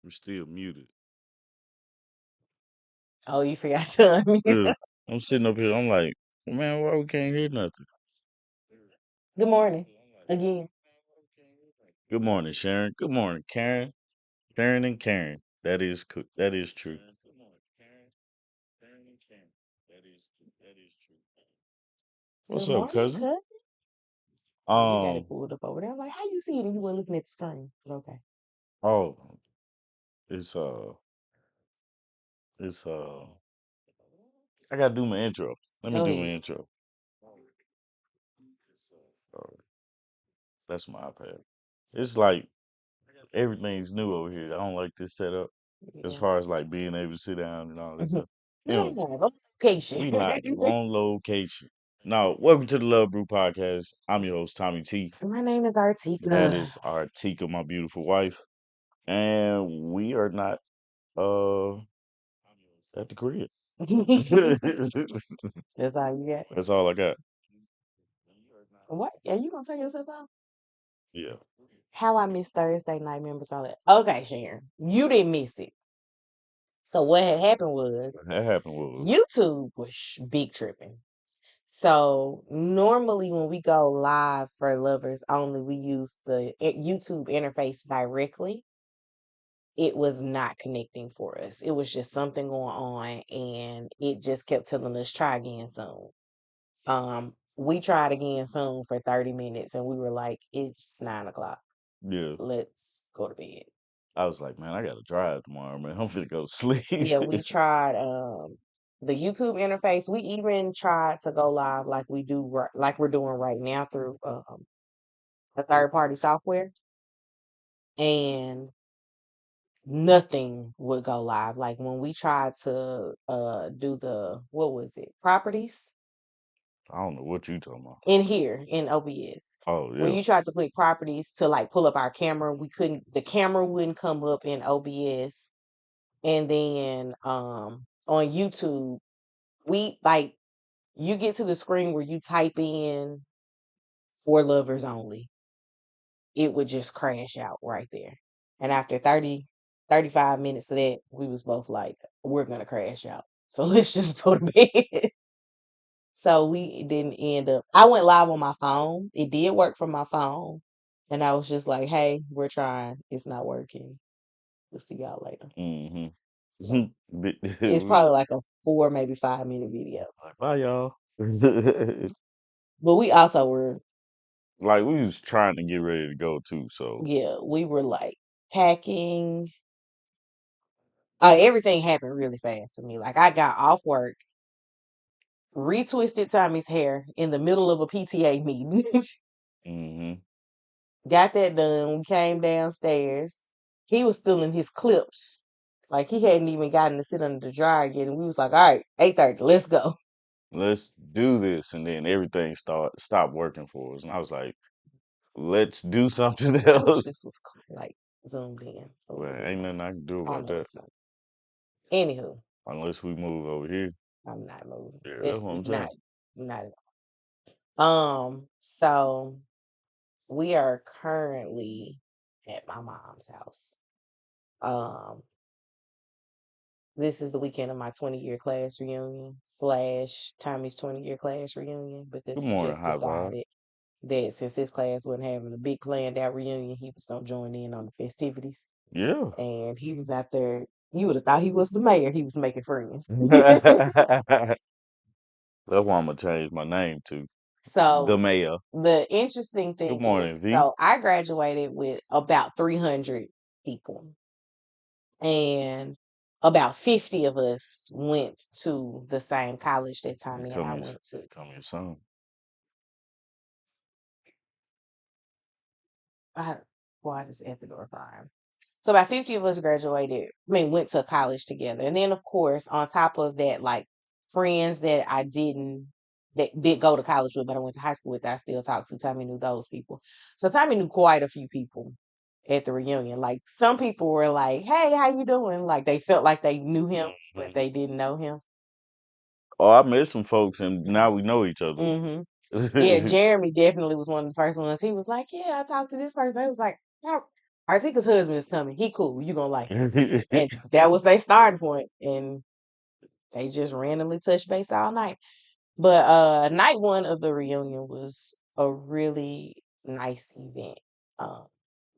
We're still muted. Oh, you forgot to unmute. Yeah. I'm sitting up here. I'm like, man, why we can't hear nothing? Good morning. Again. Good morning, Sharon. Good morning, Karen. Karen and Karen. That is true. What's Good up, morning, cousin? cut. Oh, you got it Um. pulled up over there. I'm like, how you see it and you weren't looking at the screen? But okay. Oh, it's uh, it's. I gotta do my intro. Let me Go do my ahead. intro. Uh, that's my iPad. It's like everything's new over here. I don't like this setup as Yeah. far as like being able to sit down and all that stuff. Live Anyway, on location. we live on location. Now, welcome to the Love Brew podcast. I'm your host, Tommy T. My name is That Artika. is Artika, my beautiful wife. And we are not uh at the crib. That's all you got. That's all I got. What? Are you gonna take yourself out? Yeah. How I missed Thursday night members on it. Okay, Sharon. You didn't miss it. So what had happened was That happened was YouTube was big tripping. So normally when we go live for lovers only, we use the YouTube interface directly. It was not connecting for us. It was just something going on, and it just kept telling us try again soon. We tried again soon for 30 minutes, and we were like, it's 9 o'clock. yeah. Let's go to bed. I was like, man, I gotta drive tomorrow, man. I'm finna go to sleep. Yeah, we tried the YouTube interface. We even tried to go live like we do like we're doing right now through a third party software, and nothing would go live. Like when we tried to do the what was it? Properties I don't know what you talking about. in here in OBS. Oh When yeah. you tried to click properties to like pull up our camera, we couldn't the camera wouldn't come up in OBS. And then on YouTube, we like you get to the screen where you type in for lovers only, it would just crash out right there. And after 35 minutes of that, we was both like, we're gonna crash out. So let's just go to bed. So we didn't end up I went live on my phone. It did work from my phone. And I was just like, hey, we're trying. It's not working. We'll see y'all later. Mm-hmm. So it's probably like a 4, maybe 5 minute video. Bye y'all. But we also were, Like we was trying to get ready to go too, so yeah, we were like packing. Everything happened really fast for me. Like I got off work, retwisted Tommy's hair in the middle of a PTA meeting. mm-hmm. Got that done. We came downstairs. He was still in his clips. Like he hadn't even gotten to sit under the dryer yet. And we was like, all right, 8:30, let's go. Let's do this, and then everything stopped working for us, and I was like, let's do something I wish else. this was like zoomed in a Well, little bit ain't more. nothing I can do I about know that it's not. Anywho, unless we move over here. I'm not moving. Yeah, that's It's what I'm saying. not at all. So we are currently at my mom's house. Um, this is the weekend of my 20-year class reunion slash Tommy's 20-year class reunion because Good he morning, just high vibe. decided that since his class wasn't having a big planned out reunion, he was gonna join in on the festivities. Yeah. And he was out there. You would have thought he was the mayor. He was making friends. That's why I'm gonna change my name to the So mayor. the interesting Good thing is, morning, V. so I graduated with about 300 people, and about 50 of us went to the same college that Here Tommy and come I your, went to. here come your son. I, well, I just at the door crying. So about 50 of us graduated, I mean, went to college together. And then, of course, on top of that, like friends that I didn't, that did go to college with, but I went to high school with, that I still talk to. Tommy knew those people. So Tommy knew quite a few people at the reunion. Like some people were like, "Hey, how you doing?" Like they felt like they knew him, but Mhm. they didn't know him. Oh, I met some folks, and now we know each other. Hmm. Yeah, Jeremy definitely was one of the first ones. He was like, "Yeah, I talked to this person." He was like, "Yeah, Artika's husband is coming. He cool. You gonna like him." And that was their starting point, and they just randomly touched base all night. But night one of the reunion was a really nice event. Um,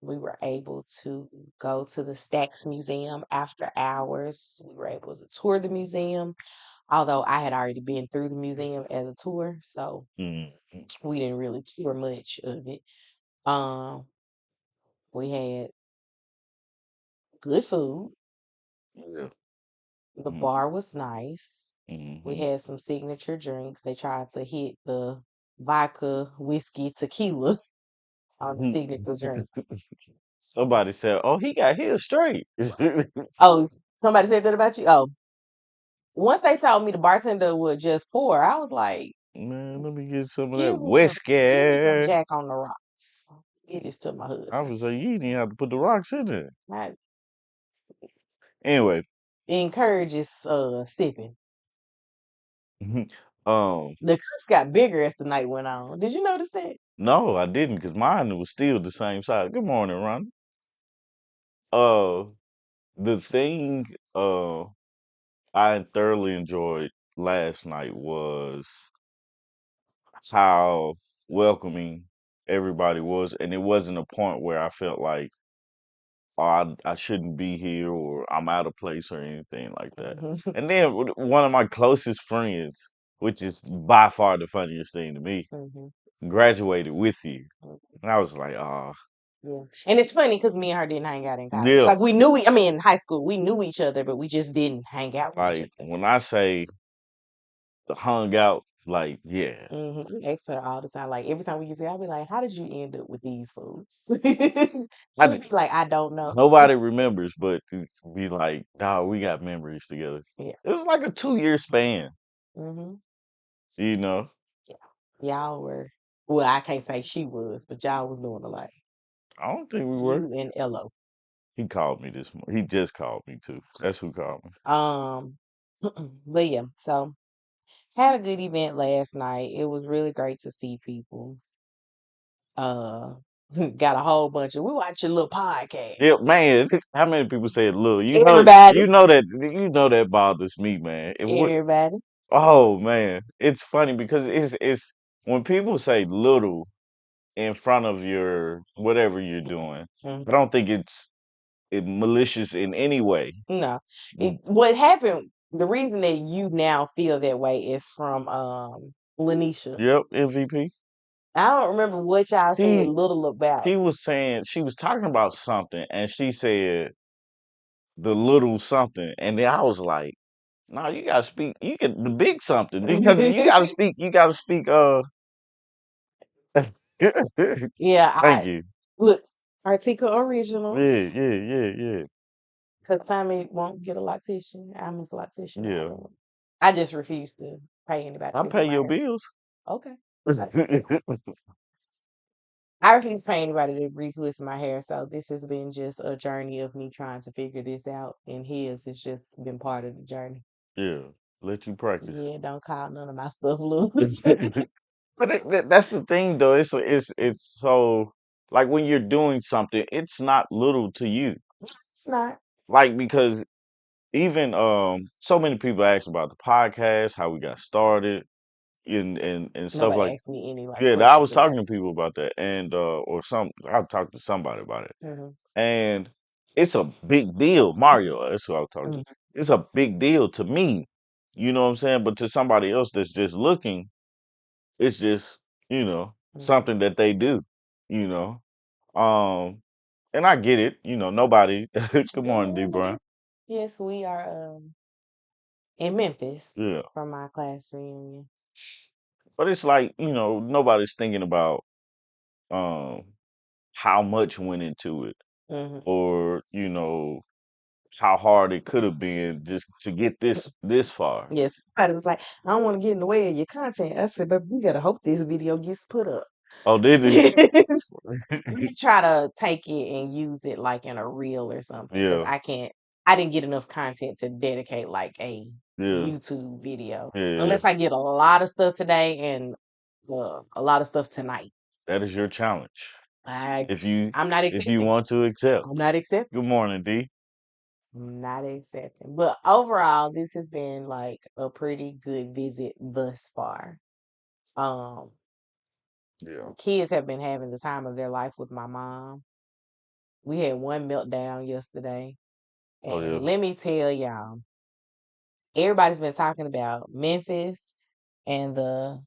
we were able to go to the Stax Museum after hours. We were able to tour the museum, although I had already been through the museum as a tour, so Mhm. we didn't really tour much of it. Um, we had good food. Yeah. The Mhm. bar was nice. We Mhm. had some signature drinks. They tried to hit the vodka, whiskey, tequila on the signature drink. Somebody said, "Oh, he got his straight." Oh, somebody said that about you? Oh, once they told me the bartender would just pour, I was like, Man, let me get some of that give me some, give me some whiskey. Jack on the rocks. Get this to my I husband. was like, you didn't even have to put the rocks in there. I Anyway, encourages sipping. um, The cups got bigger as the night went on. Did you notice that? no, I didn't, because mine was still the same size. Good morning, Ron. Uh, the thing I thoroughly enjoyed last night was how welcoming everybody was, and it wasn't a point where I felt like, oh, I shouldn't be here or I'm out of place or anything like that. Hmm. And then one of my closest friends, which is by far the funniest thing to me, Hmm. graduated with you. And I was like, oh, Yeah. And it's funny because me and her didn't hang out in college. yeah. Like we knew I mean in high school, we knew each other, but we just didn't hang out with each Like other. when I say hung out, like, yeah. We ask her all the time. Like every time we get together, I'll be like, "How did you end up with these fools?" I, She'll be like, "I don't know." nobody remembers, but to be like, dog, we got memories together. Yeah. It was like a 2 year span, Hmm. you know. Yeah. Y'all were. Well, I can't say she was, but y'all was doing a lot. I don't think we were. You and Elo. He called me this morning. He just called me too. That's who called me. Um, but yeah. So had a good event last night. It was really great to see people. Uh, got a whole bunch of. We watch a little Yeah, podcast. man. How many people said, "Look, Everybody, you know that bothers me, man." If we everybody. Oh man, it's funny because it's when people say little in front of your whatever you're doing. I don't think it malicious in any way. No, Mm, what happened? The reason that you now feel that way is from Lanisha. Yep, MVP. I don't remember what y'all said She little about. she was saying she was talking about something, and she said the little something, and then I was like, "No, you gotta speak. You get the big something because you gotta speak. You gotta speak. Yeah, Thank I you. look Artica Yeah, Originals yeah, yeah, yeah, because Tommy won't get a loctician. I'm his loctician now. yeah. I just refuse to pay anybody I to do pay my your hair. bills. Okay. I refuse to pay anybody to retwist my hair, so this has been just a journey of me trying to figure this out, and his has just been part of the journey. Yeah, let you practice. Yeah, don't call none of my stuff little. But that's the thing, though. It's so like when you're doing something, it's not little to you. It's not. Like because even so many people ask about the podcast, how we got started, and stuff Nobody like asked me any like yeah. I was questions about talking to people about that, and or some I talked to somebody about it, it. Hmm. and it's a big deal. Mario, that's who I was talking to. Hmm. It's a big deal to me. You know what I'm saying? But to somebody else that's just looking, it's just, Hmm. something that they do, you know. Um, and I get it, nobody good morning, D Good Brown. morning. Yes, we are in Memphis Yeah. for my class reunion. But it's like, nobody's thinking about um how much went into it Hmm. or, how hard it could have been just to get this far. Yes, somebody was like, I don't want to get in the way of your content. I said, but we gotta hope this video gets put up. Oh, did he? Yes. We try to take it and use it like in a reel or something because Yeah, I didn't get enough content to dedicate like a yeah, YouTube video yeah. unless I get a lot of stuff today and a lot of stuff tonight. That is your challenge. I If you I'm not if you accepting it. want to accept. I'm not accepting. Good morning, D. I'm not accepting. But overall, this has been like a pretty good visit thus far. Um, Yeah. Kids have been having the time of their life with my mom. We had one meltdown yesterday, Oh and yeah. let me tell y'all, everybody's been talking about Memphis and the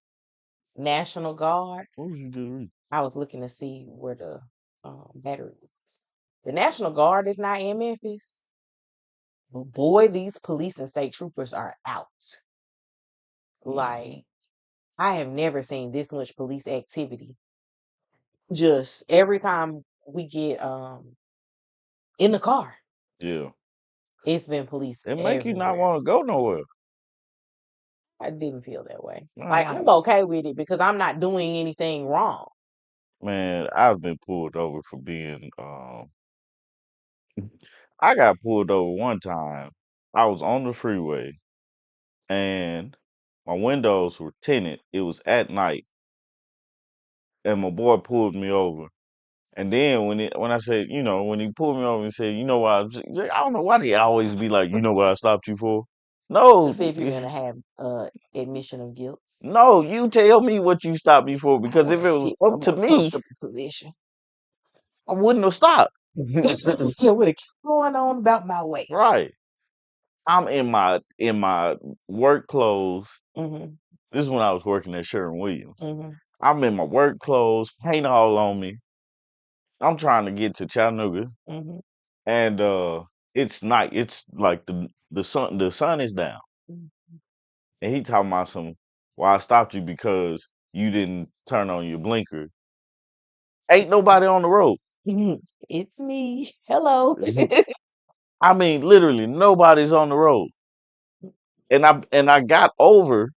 National Guard. What was you just reading? I was looking to see where the battery was. The National Guard is not in Memphis. But boy, these police and state troopers are out. Hmm. Like, I have never seen this much police activity. Just every time we get in the car, Yeah. it's been police It make you not everywhere. want to go nowhere. I didn't feel that way. Like, I'm Man, okay with it because I'm not doing anything wrong. man, I've been pulled over for being I got pulled over one time. I was on the freeway and my windows were tinted. It was at night and my boy pulled me over. And then when I said, when he pulled me over and said, you know what, I don't know why they always be like, you know what I stopped you for? To No, see if you're gonna have admission of guilt. no, you tell me what you stopped me for I because want if to it was sit in a up to more me, comfortable position. I wouldn't have stopped. So would have kept going on about my way. Right. I'm in my work clothes. Hmm. This is when I was working at Sherwin Williams. Hmm. I'm in my work clothes, paint all on me. I'm trying to get to Chattanooga, Hmm. and it's night. It's like the sun is down, and he talking about some. Well, I stopped you because you didn't turn on your blinker. Ain't nobody on the road. It's me. Hello. I mean, literally nobody's on the road. And I got over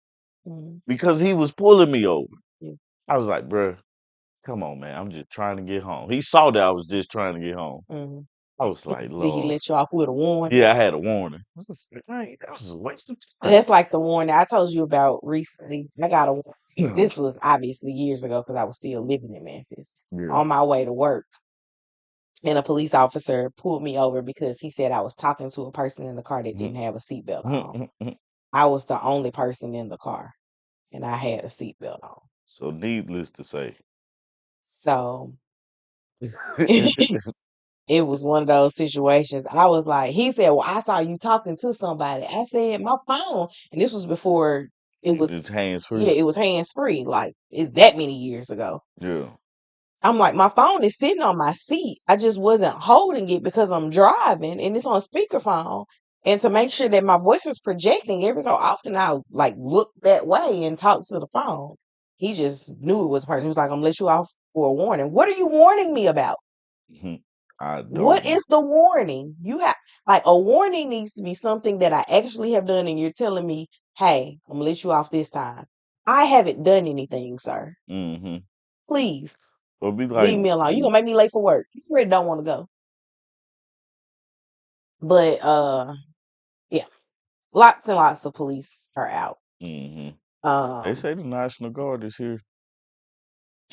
Mhm. because he was pulling me over. Yeah. I was like, bruh, come on, man. I'm just trying to get home. He saw that I was just trying to get home. Mhm. I was like, Did he Lord. let you off with a warning? Yeah, I had a warning. I was just like, "Man, that was a waste of time." That's like the warning I told you about recently. I got a warning. Yeah. This was obviously years ago because I was still living in Memphis. Yeah. On my way to work, and a police officer pulled me over because he said I was talking to a person in the car that didn't have a seatbelt on. I was the only person in the car, and I had a seatbelt on. So needless to say. So it was one of those situations. I was like, he said, well, I saw you talking to somebody. I said, my phone. And this was before it was, It's hands yeah, free. it was hands free. Like, it's that many years ago. Yeah. I'm like, my phone is sitting on my seat. I just wasn't holding it because I'm driving and it's on speakerphone. And to make sure that my voice was projecting, every so often I like look that way and talk to the phone. He just knew it was a person. He was like, I'm gonna let you off for a warning. What are you warning me about? Mhm. I don't What know. is the warning? You have like a warning needs to be something that I actually have done, and you're telling me, hey, I'm gonna let you off this time. I haven't done anything, sir. Mm-hmm. Please Or be like, leave me alone. You gonna make me late for work. You really don't want to go. But yeah, lots and lots of police are out. mm-hmm. They Um, say the National Guard is here.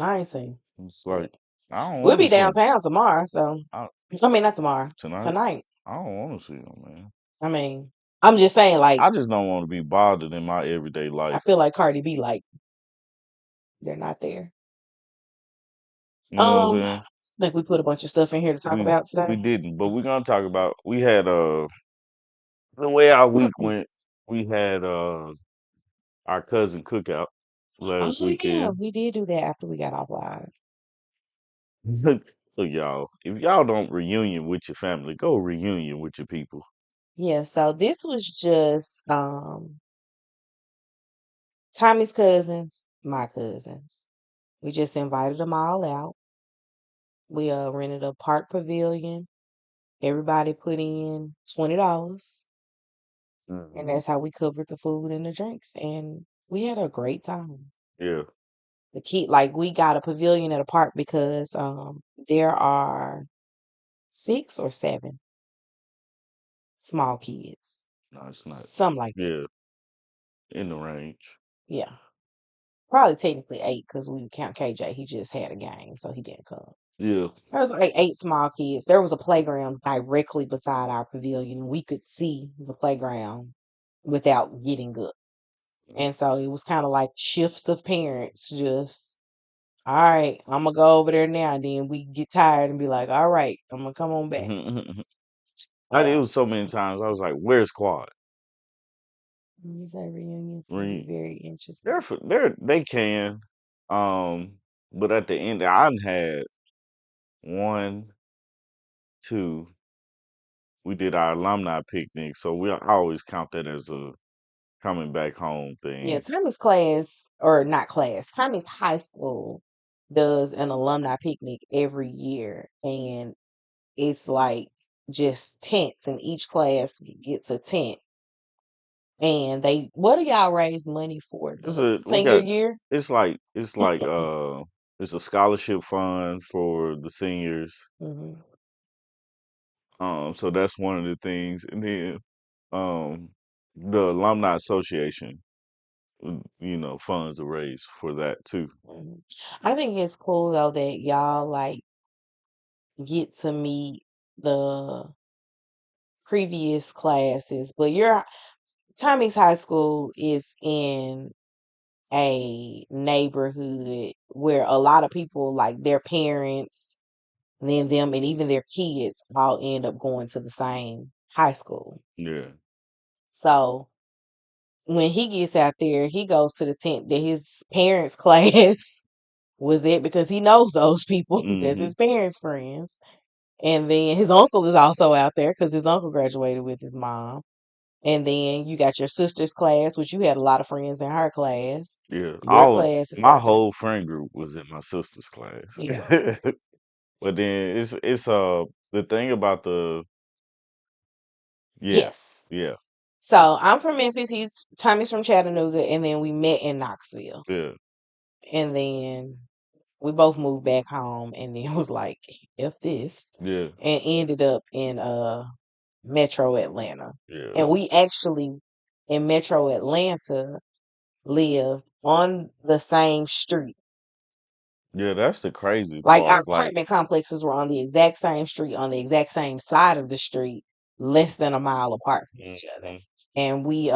I ain't seen It's it. like, I don't We'll want to be see them. downtown tomorrow, so I, I mean not tomorrow. tonight. Tonight. I don't want to see them, man. I mean, I'm just saying, like, I just don't want to be bothered in my everyday I life. feel like Cardi B, like, they're not there. You know what I'm I saying? think we put a bunch of stuff in here to talk We about we today. didn't, but we're gonna talk about. We had the way our week went. We had our cousin cookout Oh last yeah, weekend. we did do that after we got off live. Look, y'all, if y'all don't reunion with your family, go reunion with your people. Yeah, so this was just Tommy's cousins, my cousins. We just invited them all out. We rented a park pavilion. Everybody put in $20, and Hmm. that's how we covered the food and the drinks. And we had a great time. Yeah. The kid, like we got a pavilion at a park because there are 6 or 7 small kids, No, it's not. something like that. Yeah, in the range. Yeah, probably technically 8 because we count KJ. He just had a game, so he didn't come. Yeah. There was like 8 small kids. There was a playground directly beside our pavilion. We could see the playground without getting up. And so it was kind of like shifts of parents just, all right, I'm gonna go over there now. And then we get tired and be like, all right, I'm gonna come on back. It Yeah. was so many times. I was like, "Where's Quad?" These reunions can be Re- very interesting. they can, but at the end, I done had one, two. We did our alumni picnic, so I always count that as a coming back home Yeah, thing. Tommy's class, or not class, Tommy's high school does an alumni picnic every year. And it's like just tents, and each class gets a tent. And what do y'all raise money for? The We senior got year? it's a scholarship fund for the seniors. Hmm. So that's one of the things, and then um, the alumni association, funds are raised for that too. Hmm. I think it's cool though that y'all like get to meet the previous classes, but your Tommy's high school is in a neighborhood where a lot of people, like their parents, and then them, and even their kids, all end up going to the same high school. Yeah. So when he gets out there, he goes to the tent that his parents' class was at because he knows those people. That's Hmm. his parents' friends. And then his uncle is also out there because his uncle graduated with his mom. And then you got your sister's class, which you had a lot of friends in her class. Yeah. Your class is My out there. whole friend group was in my sister's class. Yeah. But then it's the thing about the yeah, Yes. yeah, So I'm from Memphis. Tommy's from Chattanooga, and then we met in Knoxville. yeah, And then we both moved back home, and then was like, F this, yeah, and ended up in Metro Atlanta. yeah. And we actually in Metro Atlanta live on the same street. Yeah, that's the crazy Like our part. Like, apartment complexes were on the exact same street, on the exact same side of the street, less than a mile apart from each other. mhm, And we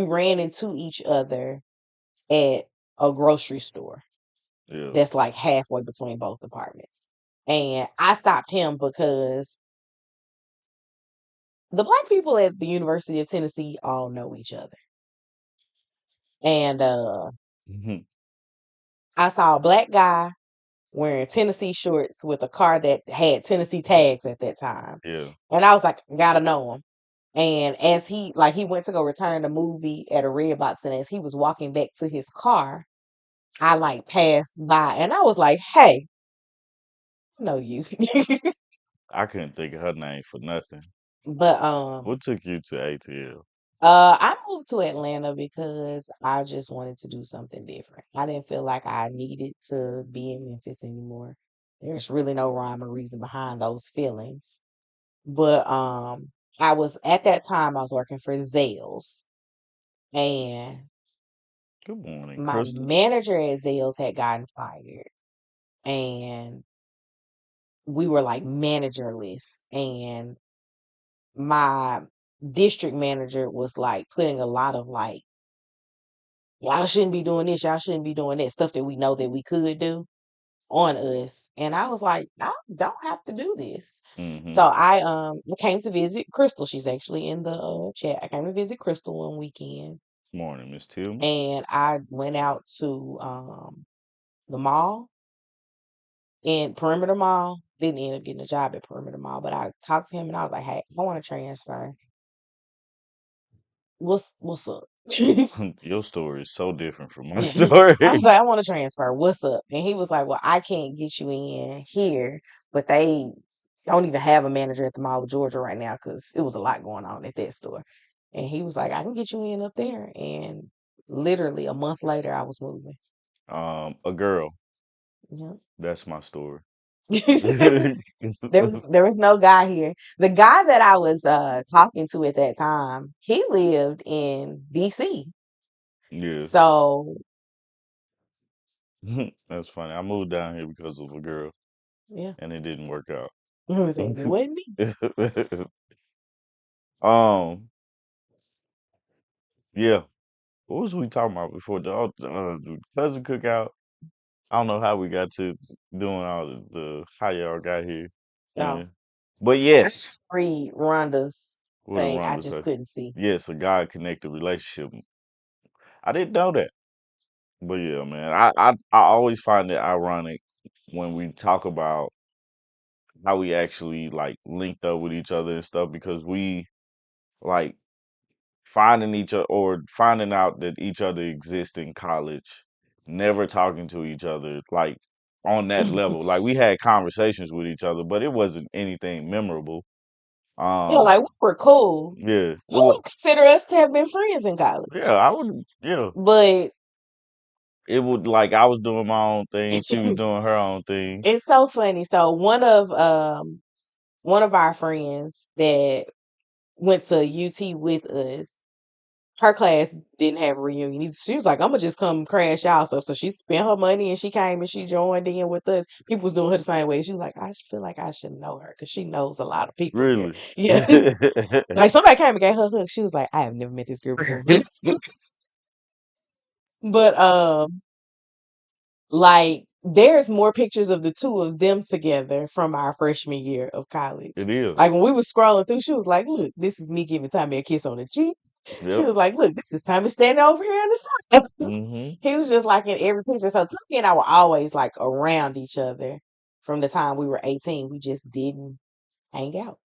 ran into each other at a grocery store yeah. that's like halfway between both apartments. And I stopped him because the black people at the University of Tennessee all know each other. And Mhm, I saw a black guy wearing Tennessee shorts with a car that had Tennessee tags at that time. yeah. And I was like, gotta know him. And as he went to go return the movie at a red box, and as he was walking back to his car, I like passed by and I was like, hey, I know you. I couldn't think of her name for nothing. But What took you to ATL? I moved to Atlanta because I just wanted to do something different. I didn't feel like I needed to be in Memphis anymore. There's really no rhyme or reason behind those feelings. But I was at that time I was working for Zales, and Good morning, my Crystal. manager at Zales had gotten fired, and we were like managerless, and my district manager was like putting a lot of like, y'all shouldn't be doing this, y'all shouldn't be doing that stuff that we know that we could do on us. And I was like, I don't have to do this. Hmm. So I came to visit Crystal. She's actually in the chat. I came to visit Crystal one weekend, Morning, Miss Tillman. and I went out to the mall in Perimeter Mall. Didn't end up getting a job at Perimeter Mall, but I talked to him and I was like, hey, I want to transfer. what's up? Your story is so different from my I story. was like, I want to transfer. What's up? And he was like, well, I can't get you in here, but they don't even have a manager at the Mall of Georgia right now because it was a lot going on at that store. And he was like, I can get you in up there. And literally a month later, I was moving. A girl. Yeah. That's my story. There was no guy here. The guy that I was talking to at that time, he lived in DC. Yeah, So that's funny. I moved down here because of a girl, yeah, and it didn't work out. it was like, it wasn't me. um, yeah. What was we talking about before the cousin cookout? I don't know how we got to doing all the how y'all got here. No. Yeah. But I yes, read Rhonda's what did thing. I Rhonda just say? couldn't see. Yes, a God connected relationship. I didn't know that. But yeah, man, I always find it ironic when we talk about how we actually like linked up with each other and stuff because we like finding each other or finding out that each other exists in college, never talking to each other like on that level. Like we had conversations with each other, but it wasn't anything memorable. Yeah, Um, like we were cool. yeah, it I was. would consider us to have been friends in Yeah, college. I would. Yeah, But it would like I was doing my own thing, she was doing her own thing. it's so funny. So one of our friends that went to UT with us, her class didn't have a reunion either. She was like, I'm gonna just come crash y'all stuff. So she spent her money and she came and she joined in with us. People was doing her the same way. She was like, I feel like I should know her because she knows a lot of people here. Really. Yeah. Like somebody came and gave her a hug. She was like, I have never met this girl before. But like there's more pictures of the two of them together from our freshman year of college. It is. Like when we were scrolling through, she was like, look, this is me giving Tommy a kiss on the cheek. She Yep. was like, look, this is Tommy standing over here on the side. Hmm. He was just like in every picture. So Tommy and I were always like around each other from the time we were 18. We just didn't hang out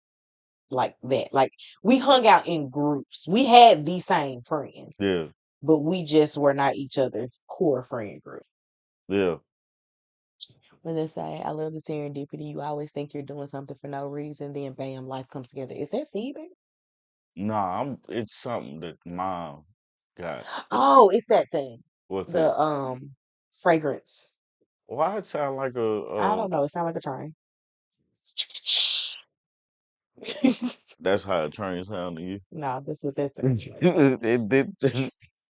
like that. Like we hung out in groups. We had the same friends, Yeah. but we just were not each other's core friend group. Yeah. What they say, I love the serendipity. You always think you're doing something for no reason, then bam, life comes together. Is that feedback? Nah, it's something that mom got. Oh, it's that thing. What thing? The fragrance. Why it sound like I don't know. It sounds like a train. that's how a train sound to you? No, that's what that sounds like. It did.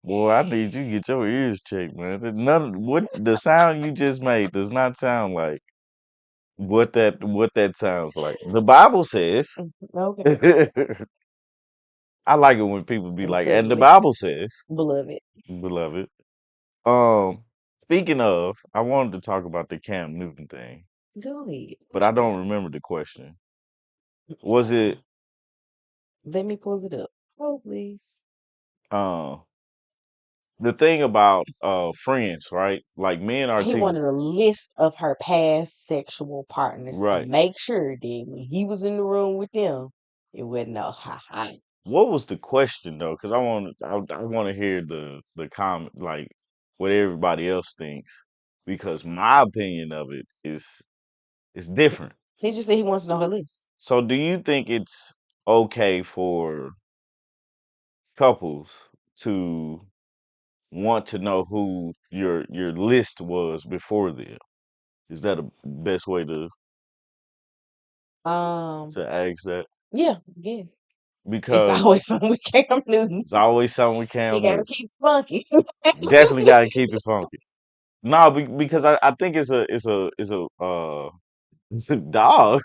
Boy, I need you to get your ears checked, man. What the sound you just made does not sound like what that sounds like. The Bible says. Okay. I like it when people be And it like, says, and the listen, Bible says, beloved. beloved. Um, speaking of, I wanted to talk about the Cam Newton thing, Go ahead. but What I you got? don't remember the question. Was it Let me pull it up. Oh, please. uh the thing about friends, right? Like men are He taking wanted a list of her past sexual partners to right. make sure that when he was in the room with them, it wasn't no ha ha. What was the question though? Because I want to hear the comment, like what everybody else thinks, because my opinion of it is different. He just said he wants to know her list. So, do you think it's okay for couples to want to know who your list was before them? Is that a best way Um, to ask that? yeah, yeah. It's Because always something with Cam Newton. it's always something we He can't gotta do. keep it funky. Definitely got to keep it funky. No, because I think it's a dog.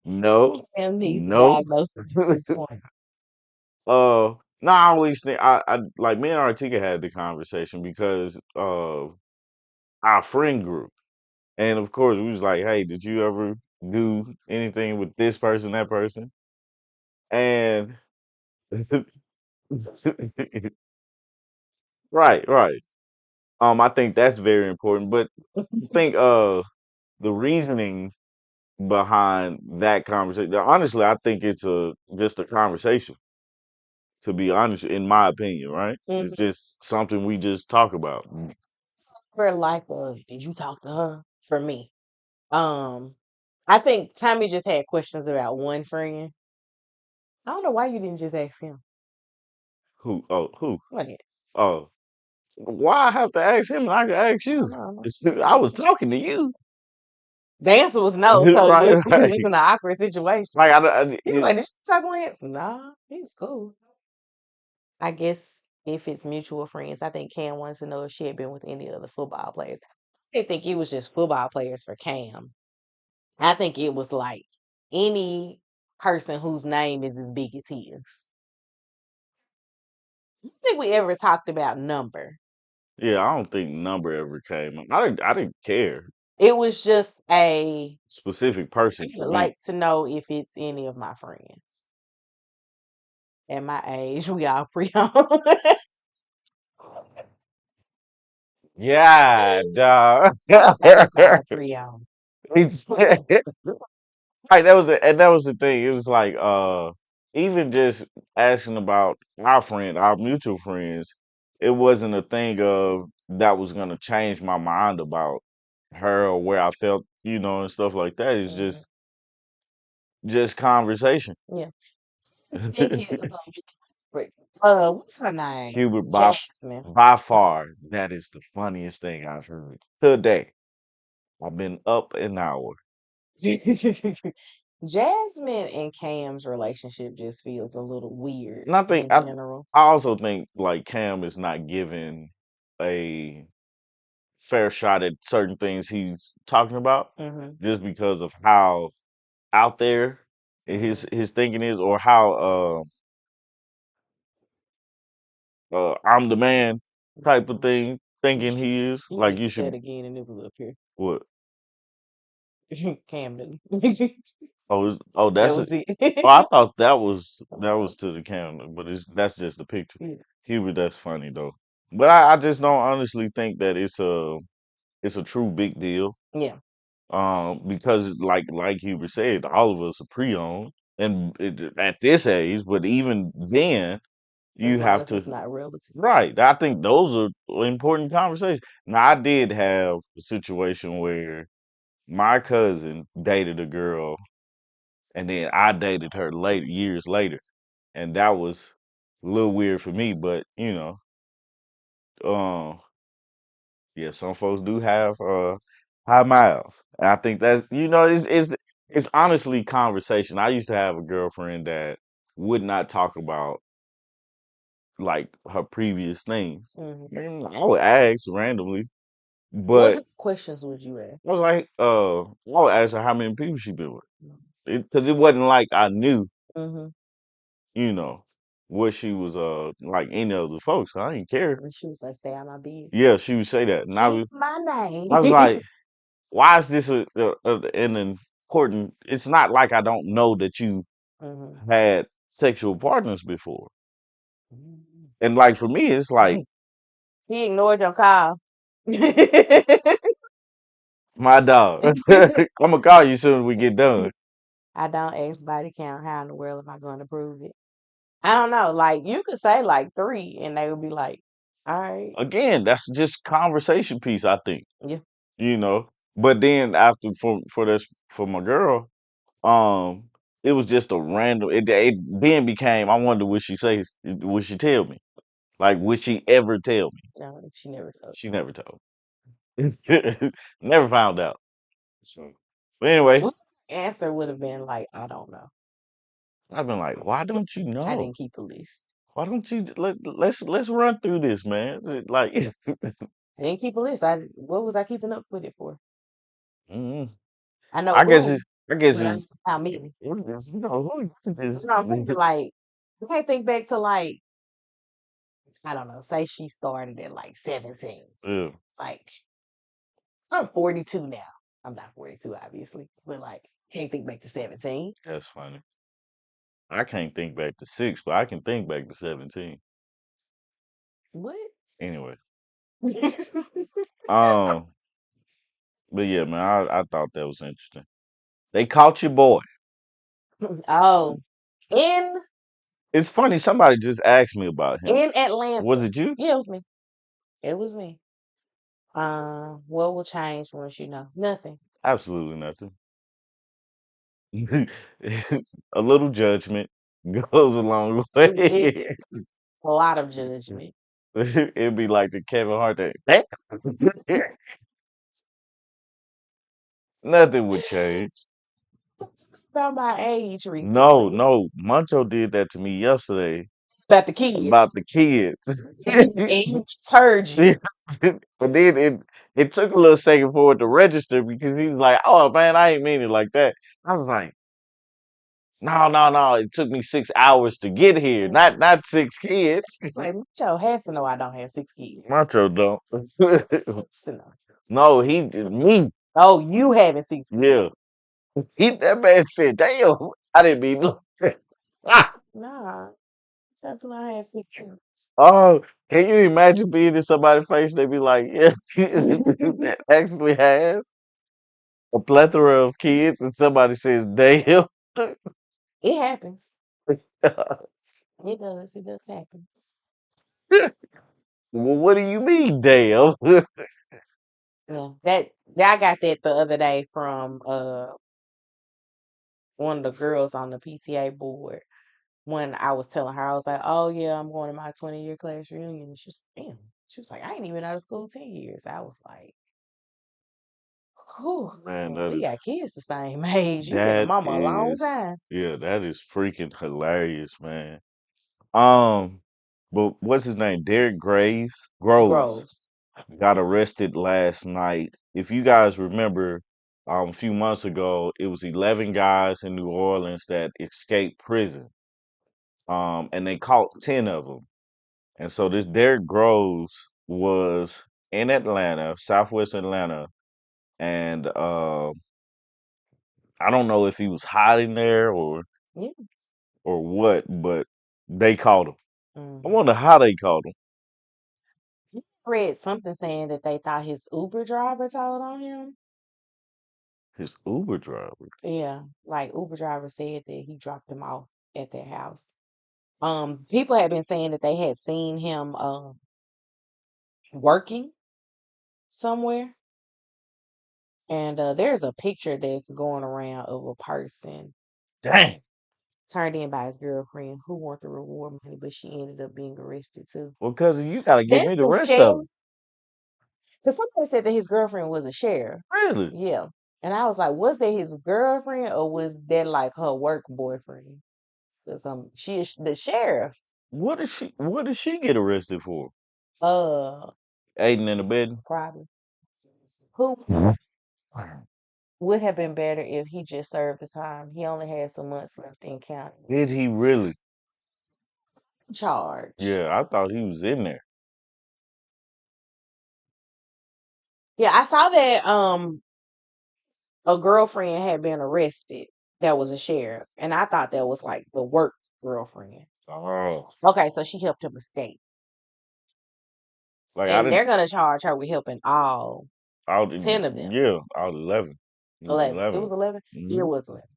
No, Cam needs a no. diagnosis at this point. No, I always think I like me and Artika had the conversation because of our friend group. And of course, we was like, "Hey, did you ever do anything with this person, that person?" And right, right. I think that's very important. But I think the reasoning behind that conversation, honestly, I think it's a just a conversation. To be honest, in my opinion, right? It's Mhm. just something we just talk about. For like, did you talk to her? For me, um, I think Tommy just had questions about one friend. I don't know why you didn't just ask him. Who? Oh, who? Lance. Oh, why I have to ask him and I can ask I you? don't know. I'm just I was asking. talking to you, The answer was no, so right? it was an awkward situation. Like He was like, "Did you talk to Lance?" Nah, he was cool. I guess if it's mutual friends, I think Cam wants to know if she had been with any other football players. I didn't think it was just football players for Cam. I think it was like any person whose name is as big as his. I don't think we ever talked about number. yeah, I don't think number ever came up. I didn't care. It was just Specific I person for would me. like to know if it's any of my friends. At my age, we all pre-owned. Yeah, dog. We all pre-owned. It's right. That was the thing. It was like even just asking about our friend, our mutual friends, it wasn't a thing of that was gonna change my mind about her or where I felt, and stuff like that. It's Mhm. just conversation. Yeah. I think it was what's her name? Hubert Jasmine. by far, that is the funniest thing I've heard today. I've been up an hour. Jasmine and Cam's relationship just feels a little weird And I think in I general. I also think like Cam is not given a fair shot at certain things he's talking about Hmm. just because of how out there his Hmm. his thinking is or how I'm the man type of thing You thinking should he is. you Like just you said that should again and it will appear. what? Cam knew. Oh, That that's it. was it. Oh, I thought that was to the camera, but that's just the picture. Yeah. Hubert, that's funny though. But I just don't honestly think that it's a true big deal. Yeah. Because like Hubert said, all of us are pre-owned, and at this age, but even then, As you long have as to it's not relatives. right. I think those are important conversations. Now, I did have a situation where my cousin dated a girl, and then I dated her later, years later, and that was a little weird for me. But um, yeah, some folks do have high miles. And I think that's it's honestly conversation. I used to have a girlfriend that would not talk about like her previous things. Hmm. And I would ask randomly, What but questions would you I was ask? like, I would ask her how many people she been with. Because it wasn't like I knew, Mm-hmm. you know, what she was like any of the folks. I didn't care. And she was like, "Stay out my Yeah, business. she would say that, and I Keep was my I was name." like, why is this an important? It's not like I don't know that you Hmm. had sexual partners before, and like for me, it's like He ignored your call. my dog. I'm gonna call you soon as we get done. I don't ask body count. How in the world am I going to prove it? I don't know. Like you could say like three, and they would be like, "All right, Again, that's just conversation piece. I think yeah." you know. But then after for this for my girl, um, it was just a random. It then became. I wonder would she say? Would she tell me? Like would she ever tell me? No, she never told. She never told. Never found out. So, but anyway, What answer would have been like, "I don't know. I've been like, why don't you I know? didn't keep a list. Why don't you let's run through this, man? Like, I didn't keep a list. I what was I keeping up with it for? mm, I know I guess who, it. I guess but I it. don't know how many. Who is No, I'm thinking like I can't think back to like I don't know. Say she started at like 17. Yeah, Like I'm 42 now. I'm not 42, obviously, but like can't think back to 17. that's funny. I can't think back to 6, but I can think back to 17. What? Anyway, um, but yeah, man, I thought that was interesting. They caught your boy. Oh, in. It's funny. Somebody just asked me about him. in Was Atlanta. it you? Yeah, it was me. It was me. What will change once you know? Nothing. Absolutely nothing. A little judgment goes a long It way. a lot of judgment. It'd be like the Kevin Hart thing. "Eh?" Nothing would change. About my age No, recently. no. Moncho did that to me yesterday About the about kids. the kids. And he heard you. But then it took a little second for it to register because he was like, "Oh man, I ain't mean it like that." I was like, "No, no, no! It took me 6 hours to get here, not six kids." It's like Joe has to know I don't have 6 kids. Macho don't. Has to know. No, he did me. Oh, you having 6 kids. Yeah, that man said, "Damn, I didn't mean." Ah, Nah, definitely I have 6 kids. oh, can you imagine being in somebody's face? They be like, "Yeah, that actually has a plethora of kids," and somebody says, "Damn." It happens. It does. It does happen. Well, what do you mean, damn? Yeah. That I got that the other day from one of the girls on the PTA board when I was telling her, I was like, "Oh yeah, I'm going to my 20-year class reunion." And she was like, "Damn." She was like, "I ain't even out of school 10 years." I was like, "Whew, Man, we got kids the same age. You been a that mama a long is time." yeah, that is freaking hilarious, man. Um, but what's his name? Derek Groves Groves. got arrested last night. If you guys remember, a few months ago, it was 11 guys in New Orleans that escaped prison. And they caught 10 of them. And so this Derek Groves was in Atlanta, Southwest Atlanta, and I don't know if he was hiding there Yeah. or what, but they caught him. I Mhm. wonder how they caught him. Read something saying that they thought his Uber driver told on him. His Uber driver. Yeah, like Uber driver said that he dropped him off at their house. People had been saying that they had seen him working somewhere, and there's a picture that's going around of a person Dang. turned in by his girlfriend who wanted the reward money, but she ended up being arrested too. Well, cousin, you gotta give me That's the the rest of sheriff. them. Because somebody said that his girlfriend was a sheriff. Really? Yeah. And I was like, was that his girlfriend or was that like her work boyfriend? Because she is the sheriff. What did she get arrested for? Uh, Aiding and abetting? probably. Who would have been better if he just served the time. He only had some months left in county. Did he really? Charge. Yeah, I thought he was in there. Yeah, I saw that a girlfriend had been arrested that was a sheriff. And I thought that was like the work girlfriend. Oh, Okay, so she helped him escape. like I And didn't. they're gonna charge her with helping all Out in 10 of them. yeah, out 11. It was 11. It 11. was 11? Yeah, it Mm-hmm. was 11.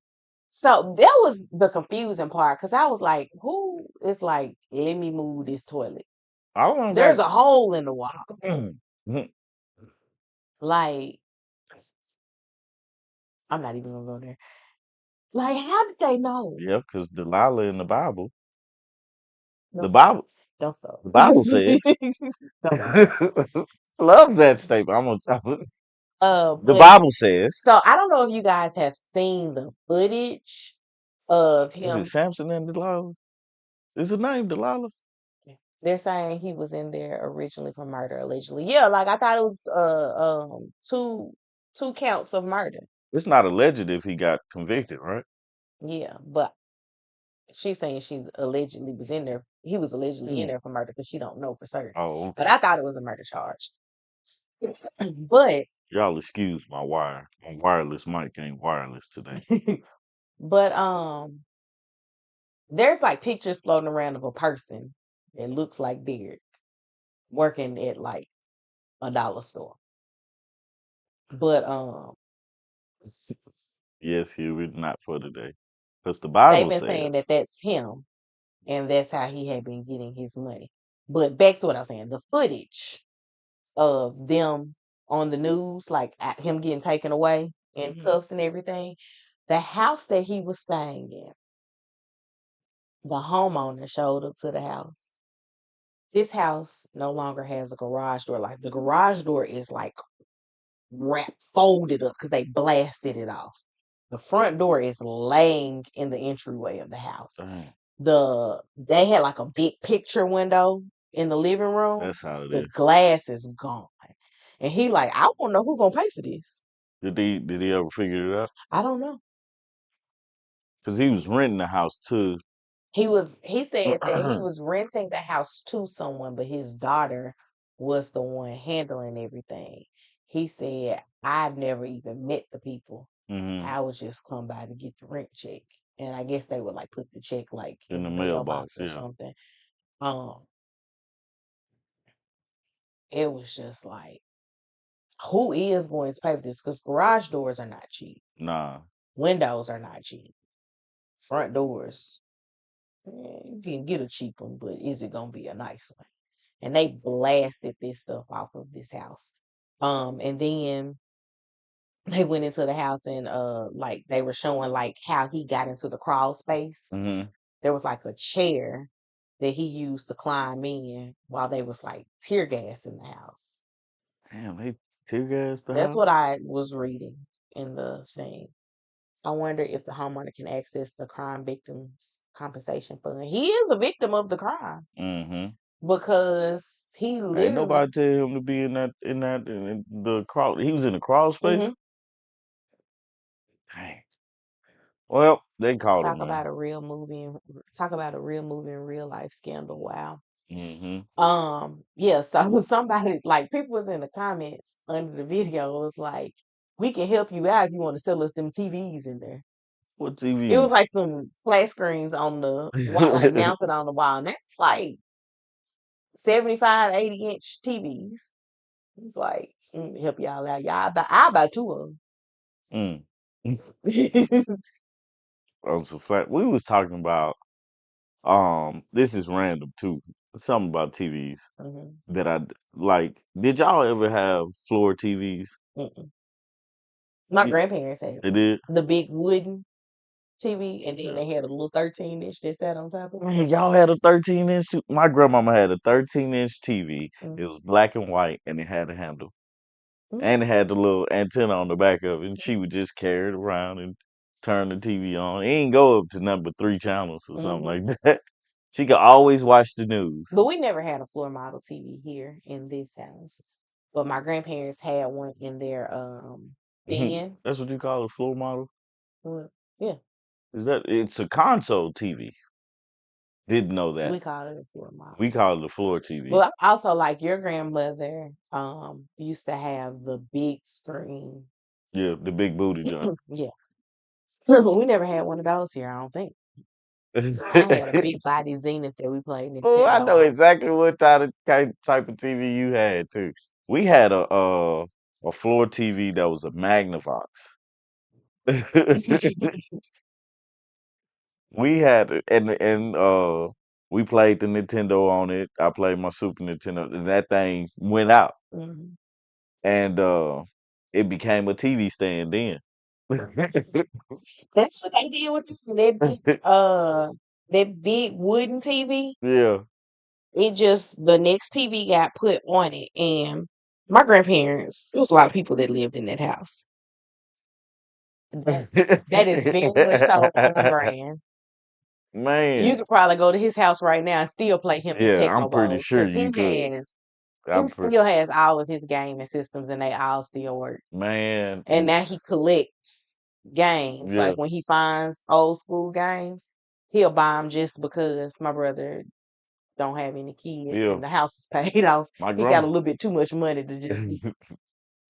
So that was the confusing part because I was like, who is like, let me move this toilet? I don't There's got. a hole in the wall. Mhm. Like, I'm not even gonna go there. Like, how did they know? Yeah, because Delilah in the Bible, the Don't stop. Bible, Don't stop. the Bible says. Don't stop. Love that statement. The But Bible says. so I don't know if you guys have seen the footage of Is it him. Samson and Delilah? Is the name Delilah? They're saying he was in there originally for murder, allegedly. Yeah, like I thought it was two counts of murder. It's not alleged if he got convicted, right? Yeah, but she's saying she's allegedly was in there. He was allegedly in Hmm. there for murder because she don't know for certain. Oh, But okay. I thought it was a murder charge. But Y'all excuse my wire. My wireless mic ain't wireless today. but there's like pictures floating around of a person that looks like Derek working at like a dollar store. But Yes, Huey, not for today. Because the they've Bible been saying says. that that's him. and that's how he had been getting his money. But back to what I was saying, the footage of them on the news, like him getting taken away in Hmm. cuffs and everything, the house that he was staying in, the homeowner showed up to the house. This house no longer has a garage door. Like the garage door is like wrapped, folded up because they blasted it off. The front door is laying in the entryway of the house. Dang, They had like a big picture window in the living room. that's how it The is. glass is gone. And he like, I want to know who gonna pay for this. Did he ever figure it out? I don't know. Because he was renting the house too. He said that he was renting the house to someone, but his daughter was the one handling everything. He said, I've never even met the people. Hmm. I was just come by to get the rent check. And I guess they would like put the check like In in the the mailbox, mailbox or yeah. something. Um, it was just like, who is going to pay for this? Because garage doors are not cheap. Nah. Windows are not cheap. Front doors, you can get a cheap one, but is it gonna be a nice one? And they blasted this stuff off of this house. And then they went into the house and like they were showing like how he got into the crawl space. Hmm. There was like a chair that he used to climb in while they was like tear gas in the house. Damn, they tear gas the That's house. what I was reading in the thing. I wonder if the homeowner can access the crime victims compensation fund. He is a victim of the crime Hmm. because he Ain't literally nobody tell him to be in the crawl. He was in the crawl space. mhm, Dang. Well, they caught him, talk man. about a real movie and talk about a real movie and real life scandal. Wow. Hmm. Yeah, so somebody like people was in the comments under the video was like, we can help you out if you want to sell us them TVs in there. What It was TVs? like some flat screens on the wall, like mounted on the wall. And that's like 75, 80-inch TVs. It's like, help y'all out. I'll buy two of Mm. them. On some flat. We was talking about this is random too. Something about TVs Mhm. that like. Did y'all ever have floor TVs? Mm-mm. My You, grandparents had they did. the big wooden TV, and then they had a little 13-inch that sat on top of it. Man, y'all had a 13-inch. My grandmama had a 13-inch TV. Mm, It was black and white, and it had a handle, mm, and it had the little antenna on the back of it. And she would just carry it around and turn the TV on. It ain't go up to number three channels or something mhm. like that. She could always watch the news. But we never had a floor model TV here in this house. But my grandparents had one in their den. That's what you call a floor model. Well, yeah, Is that it's a console TV? Didn't know that. we call it a floor We model. call it a floor TV. But also, like your grandmother, used to have the big screen. Yeah, the big booty joint. Yeah, we never had one of those here. I don't think. I had a big body Zenith that we played Oh, I Nintendo know on. exactly what type of TV you had too. We had a floor TV that was a Magnavox. We had it, and we played the Nintendo on it. I played my Super Nintendo, and that thing went out, Mhm. and it became a TV stand then. That's what they did with that big wooden TV. Yeah. It just the next TV got put on it, and my grandparents. It was a lot of people that lived in that house. That is very much so on brand. You Man, could probably go to his house right now and still play him in yeah, I'm techno pretty mode sure because you could. he I'm pretty, still has all of his gaming systems and they all still work. man, And now he collects games. yeah, Like when he finds old school games, he'll buy them just because my brother don't have any kids yeah. and the house is paid off. My He got a grandma. little bit too much money to just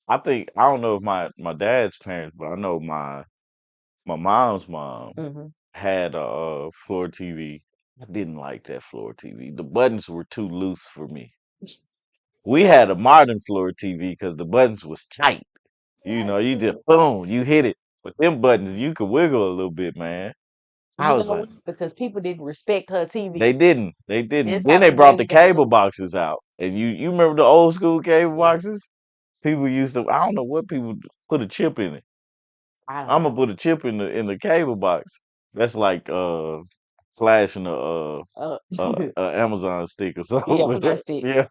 I don't know if my dad's parents, but I know my mom's mom hmm had a floor TV. I didn't like that floor TV. The buttons were too loose for me. We had a modern floor TV because the buttons was tight. You know, you just boom, you hit it. But them buttons, you could wiggle a little bit, man. I You was know like, what? Because people didn't respect her they TV. didn't. They didn't. That's Then how they we brought the raised cable us. boxes out. And you remember the old school cable Yes. boxes? People used to I don't know what people put a chip in it. I don't I'm gonna know. put a chip in the cable box. That's like flashing Uh, Amazon stick or yeah, something. I'm not stick. Yeah.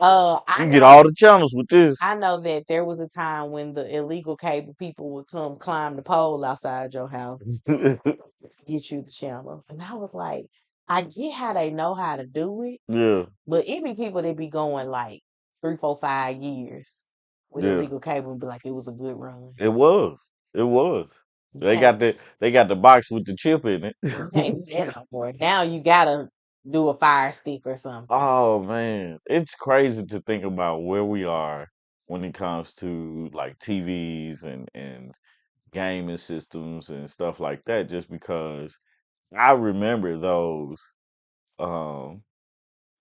You I can get know. all the channels with this. I know that there was a time when the illegal cable people would come climb the pole outside your house to get you the channels, and I was like, I get how they know how to do it, Yeah, but it be people that be going like 3, 4, 5 years with yeah. illegal cable and be like, it was a good run. It was. It was. You They can't got the box with the chip in it. you can't do that no more. Now you gotta do a fire stick or something. Oh man, it's crazy to think about where we are when it comes to like TVs and gaming systems and stuff like that. Just because I remember those um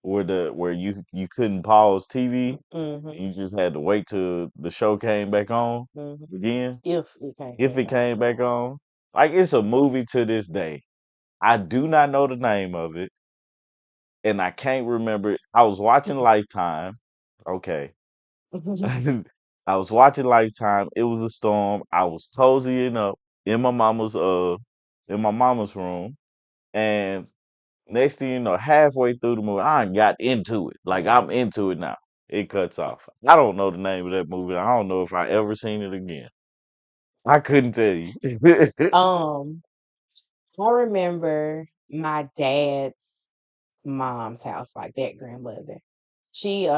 where you couldn't pause TV, Hmm. you just had to wait till the show came back on Hmm. again. If it came If back it on. came back on, like it's a movie to this day. I do not know the name of it, and I can't remember it. I was watching Lifetime. Okay. I was watching Lifetime. It was a storm. I was cozying up in my mama's in my mama's room. And next thing you know, halfway through the movie, I done got into it. Like I'm Mhm. into it now. It cuts off. I don't know the name of that movie. I don't know if I ever seen it again. I couldn't tell you. Um, I remember my dad's mom's house, like that grandmother. She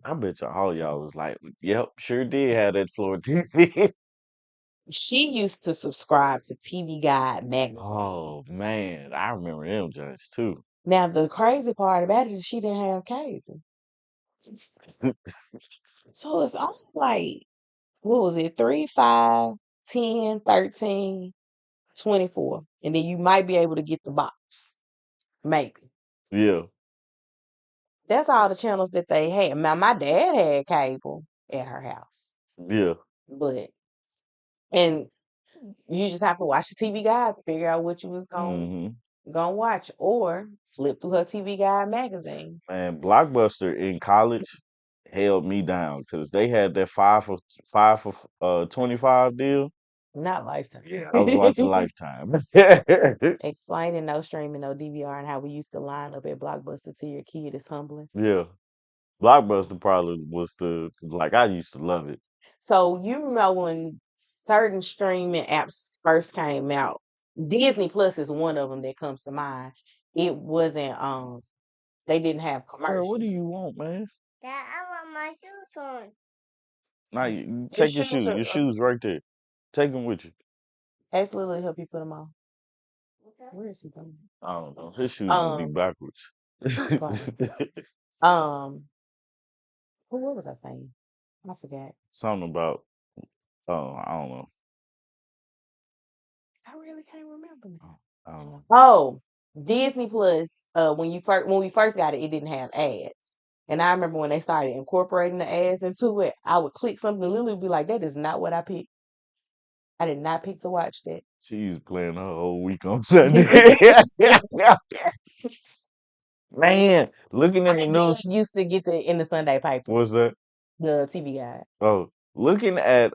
I bet you all y'all was like, yep, sure did have that floor TV. she used to subscribe to TV Guide magazine. Oh man, I remember them joints too. Now the crazy part about it is she didn't have cable. So it's all like what was it? 3, 5, 10, 13, 24. And then you might be able to get the box. Maybe. Yeah, That's all the channels that they had. Now my dad had cable at her house. yeah. But and you just have to watch the TV guide to figure out what you was Hmm. gonna watch, or flip through her TV guide magazine. Man, Blockbuster in college held me down because they had that five for 25 deal. Not Lifetime. Yeah, I was watching Lifetime. Yeah, Explaining no streaming, no DVR, and how we used to line up at Blockbuster to your kid is humbling. Blockbuster probably was the like I used to love it. So you know when certain streaming apps first came out, Disney Plus is one of them that comes to mind. It wasn't they didn't have Girl, what do commercials. you want, man? Dad, I want my shoes on. Now you Your take your shoes shoes. are Your shoes right there. Take them with you. ask Lily to help you put them on. What's that? Where is he going? I don't know. His shoes gonna be Um, backwards. be quiet. Um, what was I saying? I forgot. Something about I don't know. I really can't remember now. I don't know. Oh, Disney Plus. When we first got it, it didn't have ads. And I remember when they started incorporating the ads into it, I would click something and Lily would be like, "That is not what I picked. I did not pick to watch that." She's playing her whole week on Sunday. Man, looking in I the did news. used to get the in the Sunday paper, What's that? the TV guide. Oh, looking at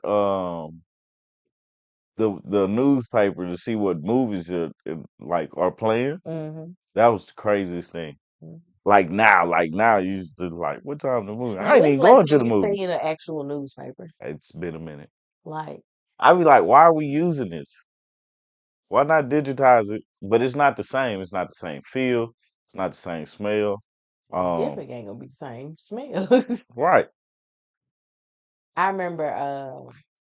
the newspaper to see what movies like are playing. Hmm. That was the craziest thing. Like now, you just like, what time the movie? Now, I ain't when's even the last going to time the you movie. seen an actual newspaper? It's been a minute. Like, I be like, why are we using this? Why not digitize it? But it's not the same. It's not the same feel. It's not the same smell. Um, definitely ain't gonna be the same smell. right. I remember,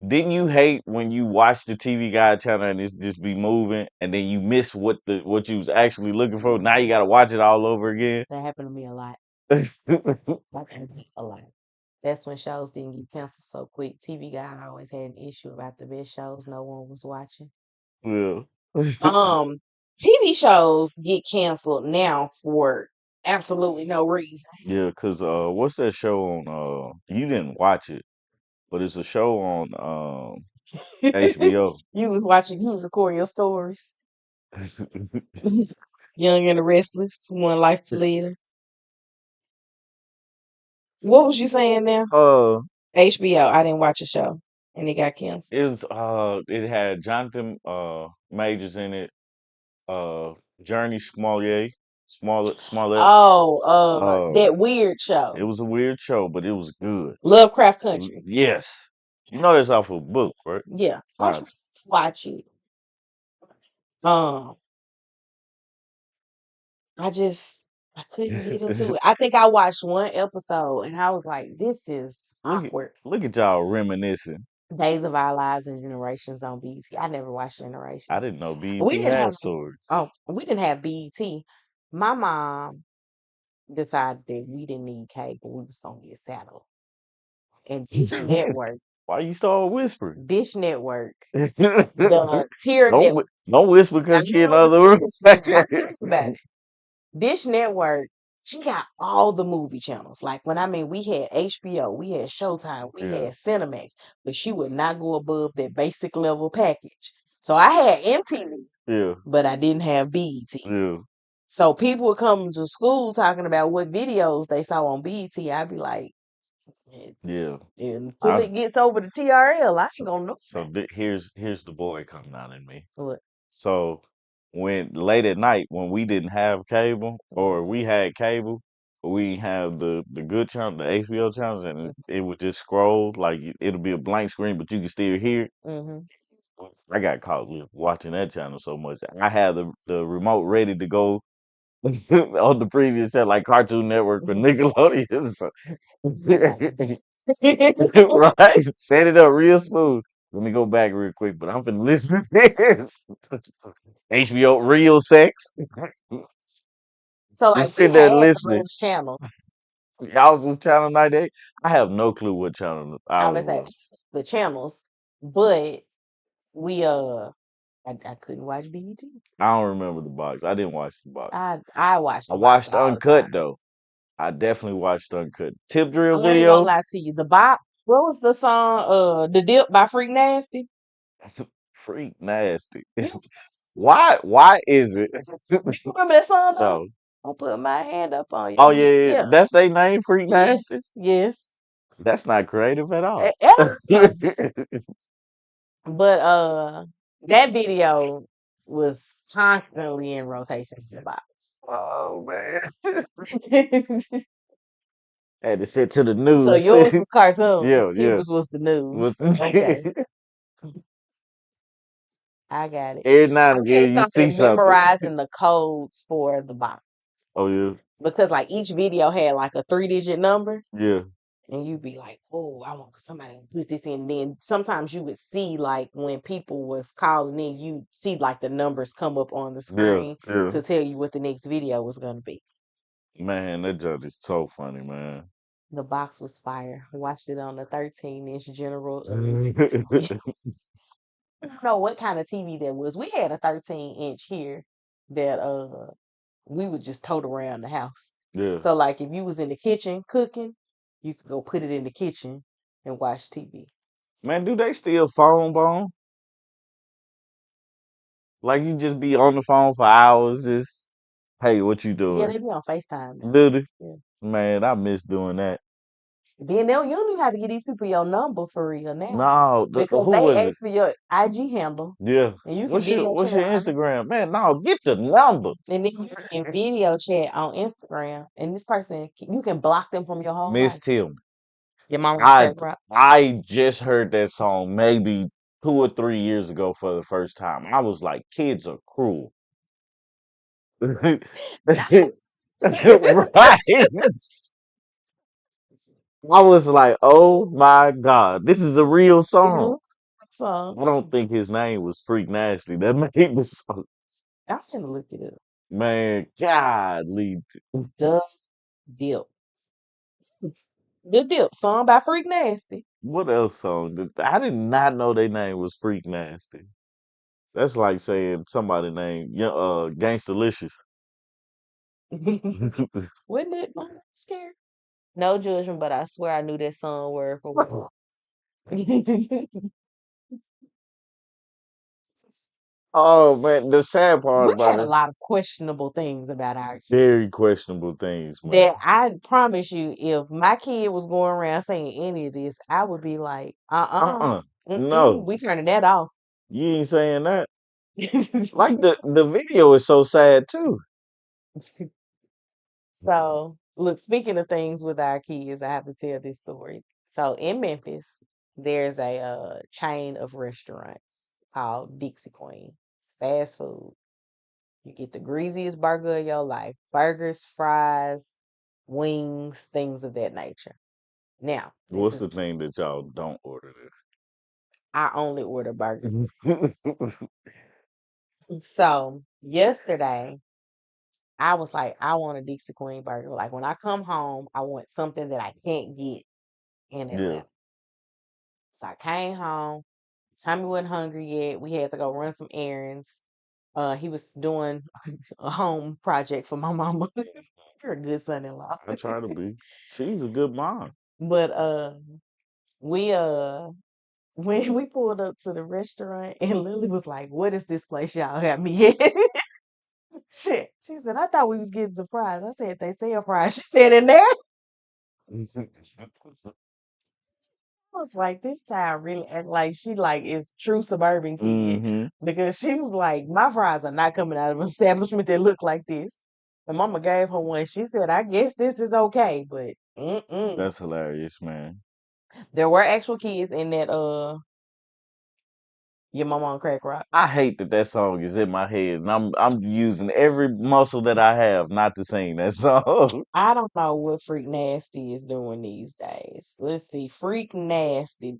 Didn't you hate when you watch the TV Guide channel and it's just be moving and then you miss what you was actually looking for? Now you mhm, gotta watch it all over again. that happened to me a lot. Yeah. That happened to me a lot. That's when shows didn't get canceled so quick. TV Guide always had an issue about the best shows no one was watching. Um, TV shows get canceled now for absolutely no reason. Yeah, cause what's that show on you didn't watch it, but it's a show on HBO. You was recording your stories. Young and the Restless, One Life to Live. What was you saying now? uh, HBO. I didn't watch a show, and it got canceled. it had Jonathan Majors in it. Uh, Journey Smollett. Oh, Uh, that weird it show, was a weird show, but it was good. Lovecraft Country. Yes, you know that's off a book, right? Yeah, I Right. tried to watch it. Um, I just I couldn't get into it. I think I watched one episode, and I was like, "This is look at awkward." look at y'all reminiscing. Days of Our Lives and Generations on BET. I never watched I Generations. didn't know We BET didn't had have stories. we didn't have BET. My mom decided that we didn't need cable. We was gonna get satellite. And Why you start whispering? Dish Network, the don't tier network. don't whisper I because she in the know it's other room. I'm talking about it. Dish Network, she got all the movie channels. Like when I mean we had HBO, we had Showtime, we Yeah, had Cinemax, but she would not go above that basic level package. So I had MTV, yeah, but I didn't have BET. yeah, So people would come to school talking about what videos they saw on BET. I'd be like, yeah. until I it gets over to TRL, I ain't so gonna know that. here's the boy coming out in me. What? So when late at night when we didn't have cable Mhm, or we had cable, we have the good channel, the HBO channels, and it would just scroll like it'll be a blank screen, but you can still hear it. mhm, I got caught watching that channel so much. I had the remote ready to go on the previous set, like Cartoon Network or mhm. Nickelodeon. So, You like that. right? Set it up real smooth. Let me go back real quick, but I'm finna listen to this. HBO Real Sex. So like Just we sit there had listening. those channels. Y'all was on Channel 98. I have no clue what channel I ours was like was. the channels, but we I couldn't watch BET. I don't remember the box. I didn't watch the box. I watched I the box watched all the Uncut time. though. I definitely watched Uncut. Tip drill I ain't gonna video. lie to you. The bop. What was the song? The Dip by Freak Nasty. Freak nasty. You Why is it? remember that song though? No. I'll put my hand up on Oh you. yeah, yeah, Yeah. that's their name, Freak Nasty. Yes. Yes. That's not creative at all. Yeah. But that video was constantly in rotation in the box. Oh man. Had to sit to the So news. yours was cartoons. Yeah, yeah. His was the news. With Okay. I got it. every now I and had again you see started something. memorizing the codes for the box Oh yeah, because like each video had like a 3-digit number. yeah, And you'd be like, "Oh, I want somebody to put this in." Then sometimes you would see like when people was calling in, you see like the numbers come up on the yeah, screen yeah. to tell you what the next video was gonna be. Man, that judge is so funny, man. The box was fire. Watched it on the 13-inch General TV. Yeah, I don't know what kind of TV that was. We had a 13-inch here that we would just tote around the house. So like if you was in the kitchen cooking, you could go put it in the kitchen and watch TV. man. Do they still phone bone? Like you just be on the phone for hours, just hey, what you Yeah, doing? they be on FaceTime now. Do they? Yeah. Man, I miss doing that. Then you don't even have to get these people your number for real now No, because who they was it? ask for your IG handle Yeah. and you can video What's chat your on it. Instagram? Man, no, get the number. And then you can video chat on Instagram. And this person, you can block them from your whole Miss life. Tim. Your mama don't I care about. I just heard that song maybe 2 or 3 years ago for the first time. I was like, kids are cruel. Right. I was like, oh my God, this is a real song. Mhm. So I don't think his name was Freak Nasty. That made the song. I'm gonna look it up. Man, golly. The Dip. The Dip song by Freak Nasty. What else song? I did not know their name was Freak Nasty. That's like saying somebody named Gangstalicious. Wasn't it? I'm scared. No judgment, but I swear I knew that song word for word. Oh man, the sad part We about had a it, lot of questionable things about our kids. very questionable things, man. That I promise you, if my kid was going around saying any of this, I would be like, Uh-uh. mm-mm, No, we turning that off. you ain't saying that. Like the video is so sad too. So, look, speaking of things with our kids, I have to tell this story. So, in Memphis, there's a chain of restaurants called Dixie Queen. It's fast food. You get the greasiest burger of your life, burgers, fries, wings, things of that nature. Now, this What's is the thing that y'all don't order I only order burgers. there? So, yesterday, I was like, I want a Dixie Queen burger. Like when I come home, I want something that I can't get in Yeah. Atlanta. So I came home. Tommy wasn't hungry yet. We had to go run some errands. He was doing a home project for my mama. You're a good son-in-law. I try to be. She's a good mom. But we when we pulled up to the restaurant and Lily was like, "What is this place y'all got me at?" Shit. She said, "I thought we was getting some fries." I said, "They sell fries." She said, "In there?" I was like, this child really act like she like is true suburban kid Mm-hmm. because she was like, my fries are not coming out of an establishment that look like this. And Mama gave her one. She said, I guess this is okay, but mm-mm. That's hilarious, man. There were actual kids in that your mama on crack rock. I hate that that song is in my head, and I'm using every muscle that I have not to sing that song. I don't know what Freak Nasty is doing these days. Let's see, Freak Nasty.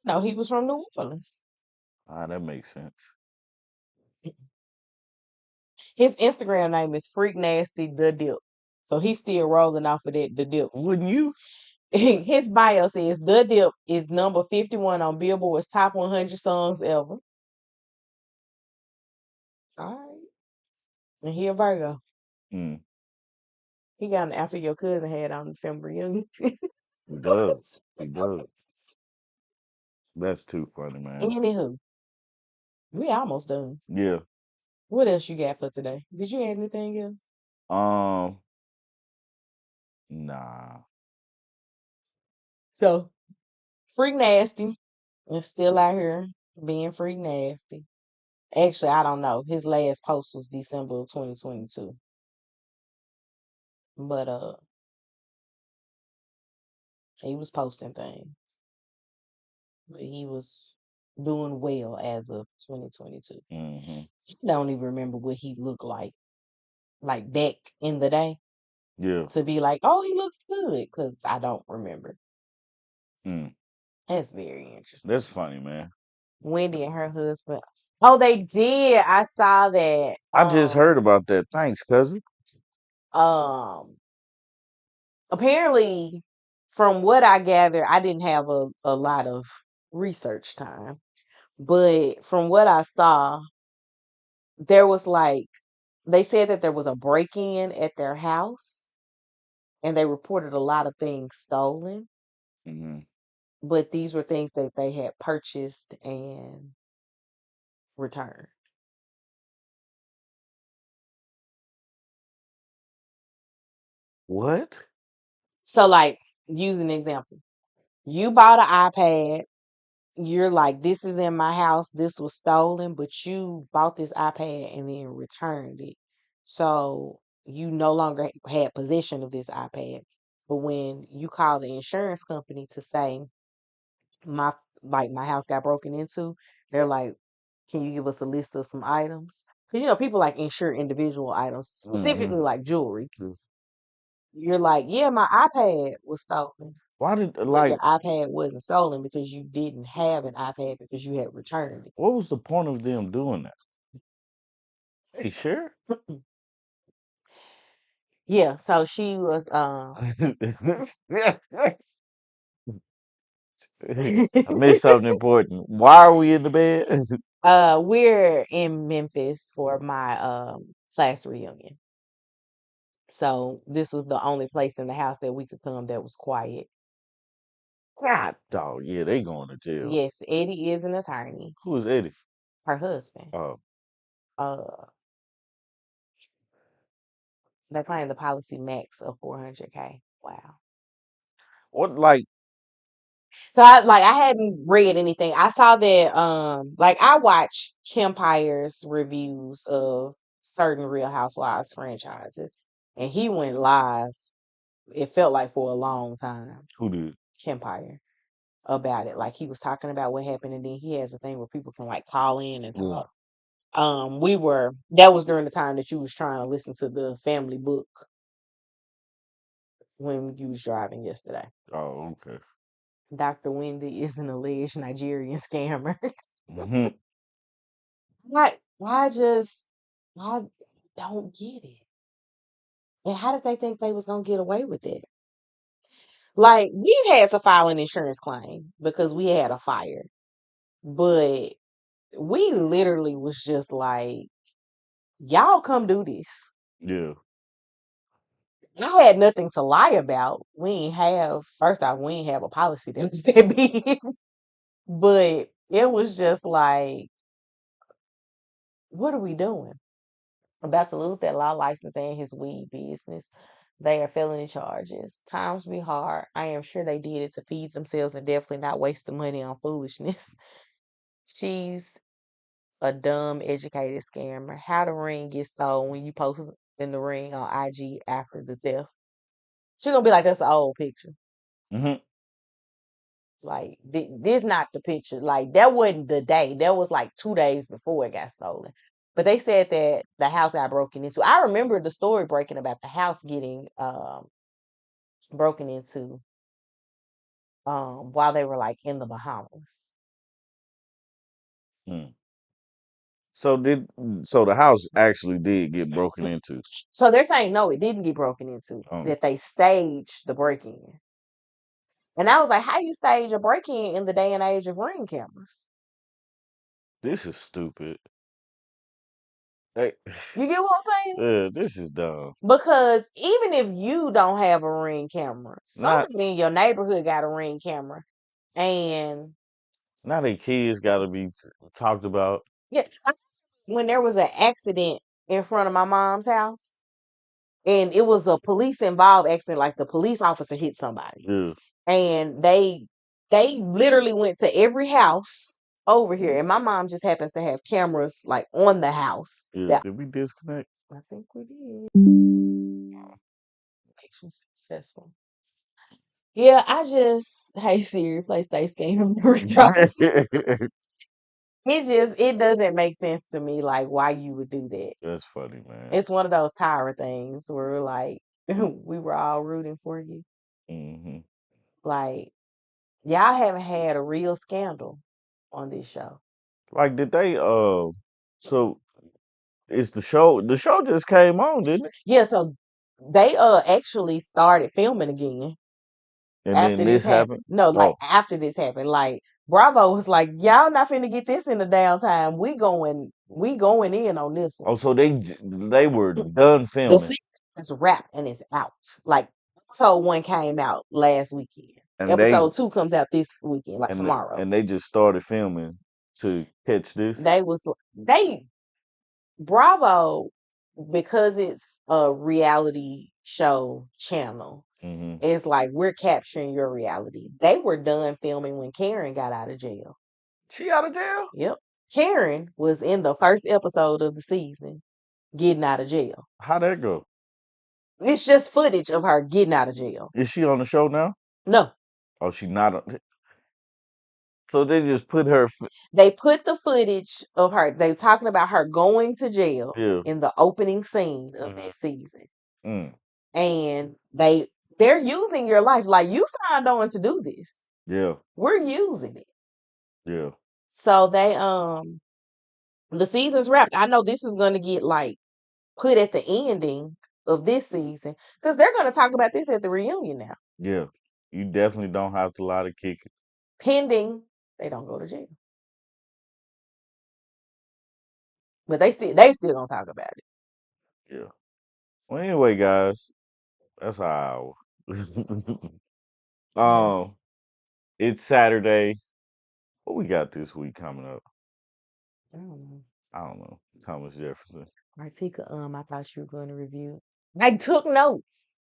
No, he was from New Orleans. Ah, that makes sense. His Instagram name is Freak Nasty the Dip. So he's still rolling off of that the dip. Wouldn't you? His bio says The Dip is number 51 on Billboard's top 100 songs ever. All right. And he a Virgo. Mm, He got an outfit your cousin had on the film reunion. he does. He does. That's too funny, man. Anywho, we almost done. Yeah. What else you got for today? Did you add anything else? Um. Nah. So, Freak Nasty is still out here being Freak Nasty. Actually, I don't know. His last post was December of 2022. But he was posting things. But he was doing well as of 2022. Mm-hmm. I don't even remember what he looked like back in the day, Yeah. to be like, oh, he looks good, because I don't remember. Mm. That's very interesting. That's funny, man. Wendy and her husband. Oh, they did. I saw that. I just heard about that. Thanks, cousin. Um, apparently, from what I gather, I didn't have a lot of research time, but from what I saw, there was like they said that there was a break-in at their house and they reported a lot of things stolen, Mm-hmm. but these were things that they had purchased and returned. What? So, like, use an example. You bought an iPad. You're like, this is in my house. This was stolen, but you bought this iPad and then returned it. So you no longer had possession of this iPad. But when you call the insurance company to say my my house got broken into, they're like, can you give us a list of some items? Because people like insure individual items, Mm-hmm. specifically like jewelry. You're like, yeah, my iPad was stolen, Why did but your like? iPad wasn't stolen because you didn't have an iPad because you had returned What was the point of them doing that? Hey, sure. it. Yeah, so she was I missed something important. Why are we in the bed? we're in Memphis for my class reunion. So this was the only place in the house that we could come that was quiet. God, dog. Yeah, they going to jail. Yes, Eddie is an attorney, Who is Eddie? her husband. Oh. Uh, they claim the policy max of 400K. Wow. What like So I hadn't read anything. I saw that like I watch Kempire's reviews of certain Real Housewives franchises, and he went live. It felt like for a long time. who did? Kempire about it. Like he was talking about what happened, and then he has a thing where people can like call in and Yeah. talk. That was during the time that you was trying to listen to the family book when you was driving yesterday. Oh, okay. Dr. Wendy is an alleged Nigerian scammer. Hmm. Why just I don't get it. And how did they think they was gonna get away with it? Like we've had to file an insurance claim because we had a fire, but we literally was just like, y'all come do this. Yeah. I had nothing to lie about. We ain't have first off, we ain't have a policy that was that big. But it was just like, what are we doing? About to lose that law license and his weed business. They are felony charges. Times be hard. I am sure they did it to feed themselves and definitely not waste the money on foolishness. She's a dumb, educated scammer. How the ring gets stolen when you post in the ring on IG after the theft. She gonna be like, that's an old picture. Hmm. Like this not the picture. Like that wasn't the day. That was like 2 days before it got stolen. But they said that the house got broken into. I remember the story breaking about the house getting broken into while they were like in the Bahamas. Mm. So the house actually did get broken into. So they're saying no, it didn't get broken into. Um, That they staged the break in. And I was like, how you stage a break in the day and age of ring cameras? this is stupid. Hey, You get what I'm saying? this is dumb. Because even if you don't have a ring camera, Not somebody in your neighborhood got a ring camera. And now that kids got to be talked about. yeah, when there was an accident in front of my mom's house, and it was a police involved accident, like the police officer hit somebody. Yeah, And they literally went to every house over here. And my mom just happens to have cameras like on the house yeah. that Did we disconnect? I think we did. Mission successful. Yeah, I just hey Siri, play Stay Scam Drop. It doesn't make sense to me like why you would do that. That's funny, man. It's one of those Tyra things where like we were all rooting for you. Hmm. Like y'all haven't had a real scandal on this show. Like, did they? So it's the show. The show just came on, didn't it? Yeah, so they actually started filming again And after then this this happened. happened. No, like Oh, after this happened. Like Bravo was like, y'all not finna get this in the downtime. We going in on this oh. one. So they were done The filming, season is wrapped and it's out. Like episode 1 came out last weekend. and Episode 2 comes out this weekend, like tomorrow. and they just started filming to catch this. They Bravo, because it's a reality show channel. Hmm. It's like we're capturing your reality. They were done filming when Karen got out of jail. She out of jail? Yep. Karen was in the first episode of the season getting out of jail. How'd that go? It's just footage of her getting out of jail. Is she on the show now? No, Oh, she not. So they just put her. they put the footage of her. They talking about her going to jail Yeah. in the opening scene of Hmm. that season, Mm, and they're using your life like you signed on to do this. yeah. We're using it. Yeah. So the season's wrapped. I know this is going to get like put at the ending of this season because they're going to talk about this at the reunion now, Yeah. You definitely don't have to lie to kick it. pending they don't go to jail. But they still don't talk about it. Yeah. Well, anyway, guys, that's our hour. Yeah, um, it's Saturday. What we got this week coming up? I don't know. I don't know. Thomas Jefferson. Martika, I thought you were going to review. I took notes.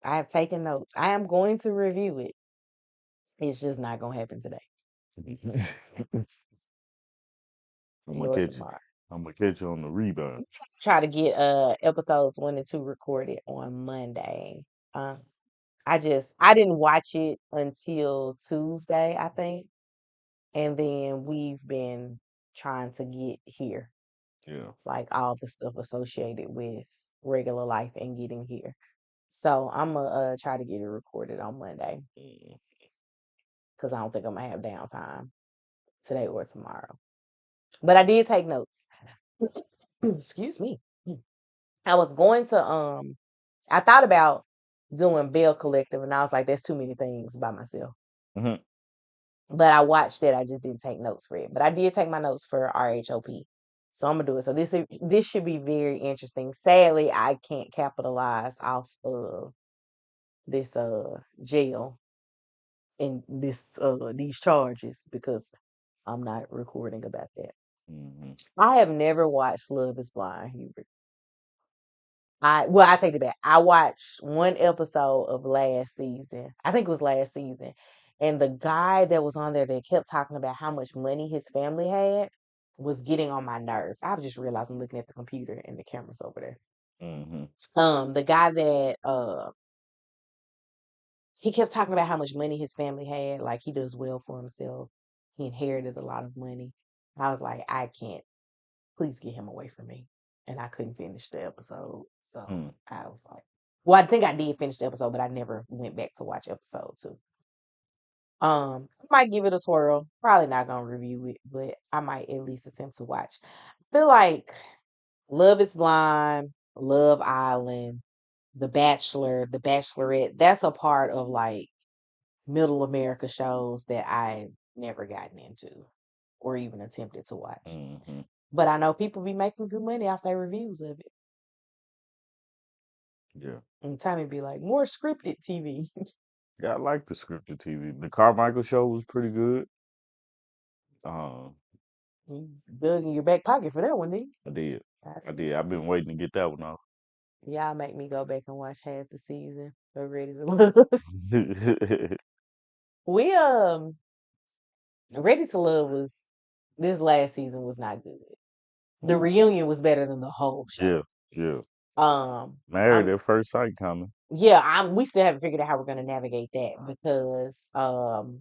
I have taken notes. I am going to review it. It's just not gonna happen today I'm gonna nor catch you. tomorrow. I'm gonna catch you on the rebound. Try to get episodes 1 and 2 recorded on Monday. Uh, I didn't watch it until Tuesday, I think, and then we've been trying to get here, Yeah. like all the stuff associated with regular life and getting here. So I'm gonna try to get it recorded on Monday Mm. because I don't think I'm gonna have downtime today or tomorrow. But I did take notes. Excuse me. I was going to I thought about doing Bell Collective and I was like, that's too many things by myself. Mhm. But I watched it, I just didn't take notes for it. But I did take my notes for RHOP. So I'm gonna do it. So this should be very interesting. Sadly, I can't capitalize off of this jail and these charges because I'm not recording about that. Mhm. I have never watched Love is Blind, Hubert. I take it back. I watched one episode of last season. I think it was last season. And the guy that was on there that kept talking about how much money his family had was getting on my nerves. I just realized I'm looking at the computer and the camera's over there. Mhm. The guy that he kept talking about how much money his family had, like he does well for himself. He inherited a lot of money. I was like, I can't. Please get him away from me. And I couldn't finish the episode. So Mm. I was like, well, I think I did finish the episode, but I never went back to watch episode 2. I might give it a twirl. Probably not gonna review it, but I might at least attempt to watch. I feel like Love is Blind, Love Island, The Bachelor, The Bachelorette, that's a part of like middle America shows that I've never gotten into or even attempted to watch. Mhm. But I know people be making good money off their reviews of it. Yeah. And Tommy be like, more scripted TV. Yeah, I like the scripted TV. The Carmichael show was pretty good. Um, You dug in your back pocket for that one, did I did. I I see. did. I've been waiting to get that one off. Y'all make me go back and watch half the season of Ready to Love. We Ready to Love was this last season was not good. The reunion was better than the whole Yeah, show. yeah. Um, Married I'm at first sight coming. yeah, we still haven't figured out how we're gonna navigate that because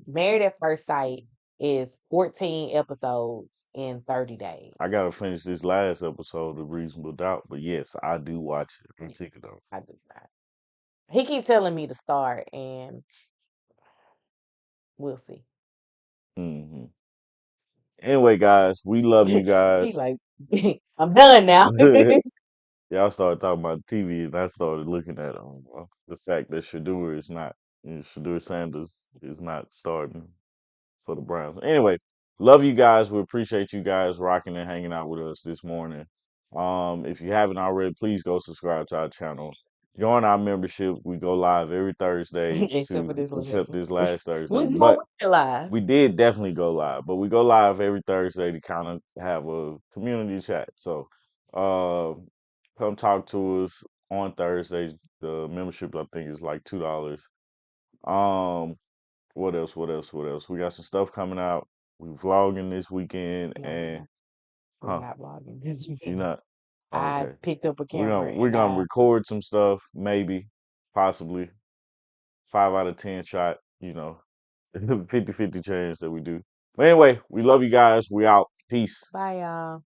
Married at First Sight is 14 episodes in 30 days. I gotta finish this last episode of Reasonable Doubt, but yes, I do watch it. Yeah, Particular. I do not. He keep telling me to start, and we'll see. Hmm. Anyway, guys, we love you He guys. like, I'm done now. Y'all started talking about TV, and I started looking at the fact that Shadur is not, Shadur Sanders is not starting for the Browns. Anyway, love you guys. We appreciate you guys rocking and hanging out with us this morning. If you haven't already, please go subscribe to our channel. Join our membership. We go live every Thursday Except for to this last except one. this last Thursday. We But won't live. we did definitely go live, but we go live every Thursday to kind of have a community chat. So, uh, come talk to us on Thursdays. The membership I think is like $2. Um, what else? What else? What else? We got some stuff coming out. We vlogging this weekend, No, we're and not. We're huh? not vlogging this You weekend. not I okay? picked up a We're gonna camera we're and gonna I record some stuff, maybe, possibly 5 out of 10 shot. 50-50 chance that we do. But anyway, we love you guys. We out. Peace. bye y'all.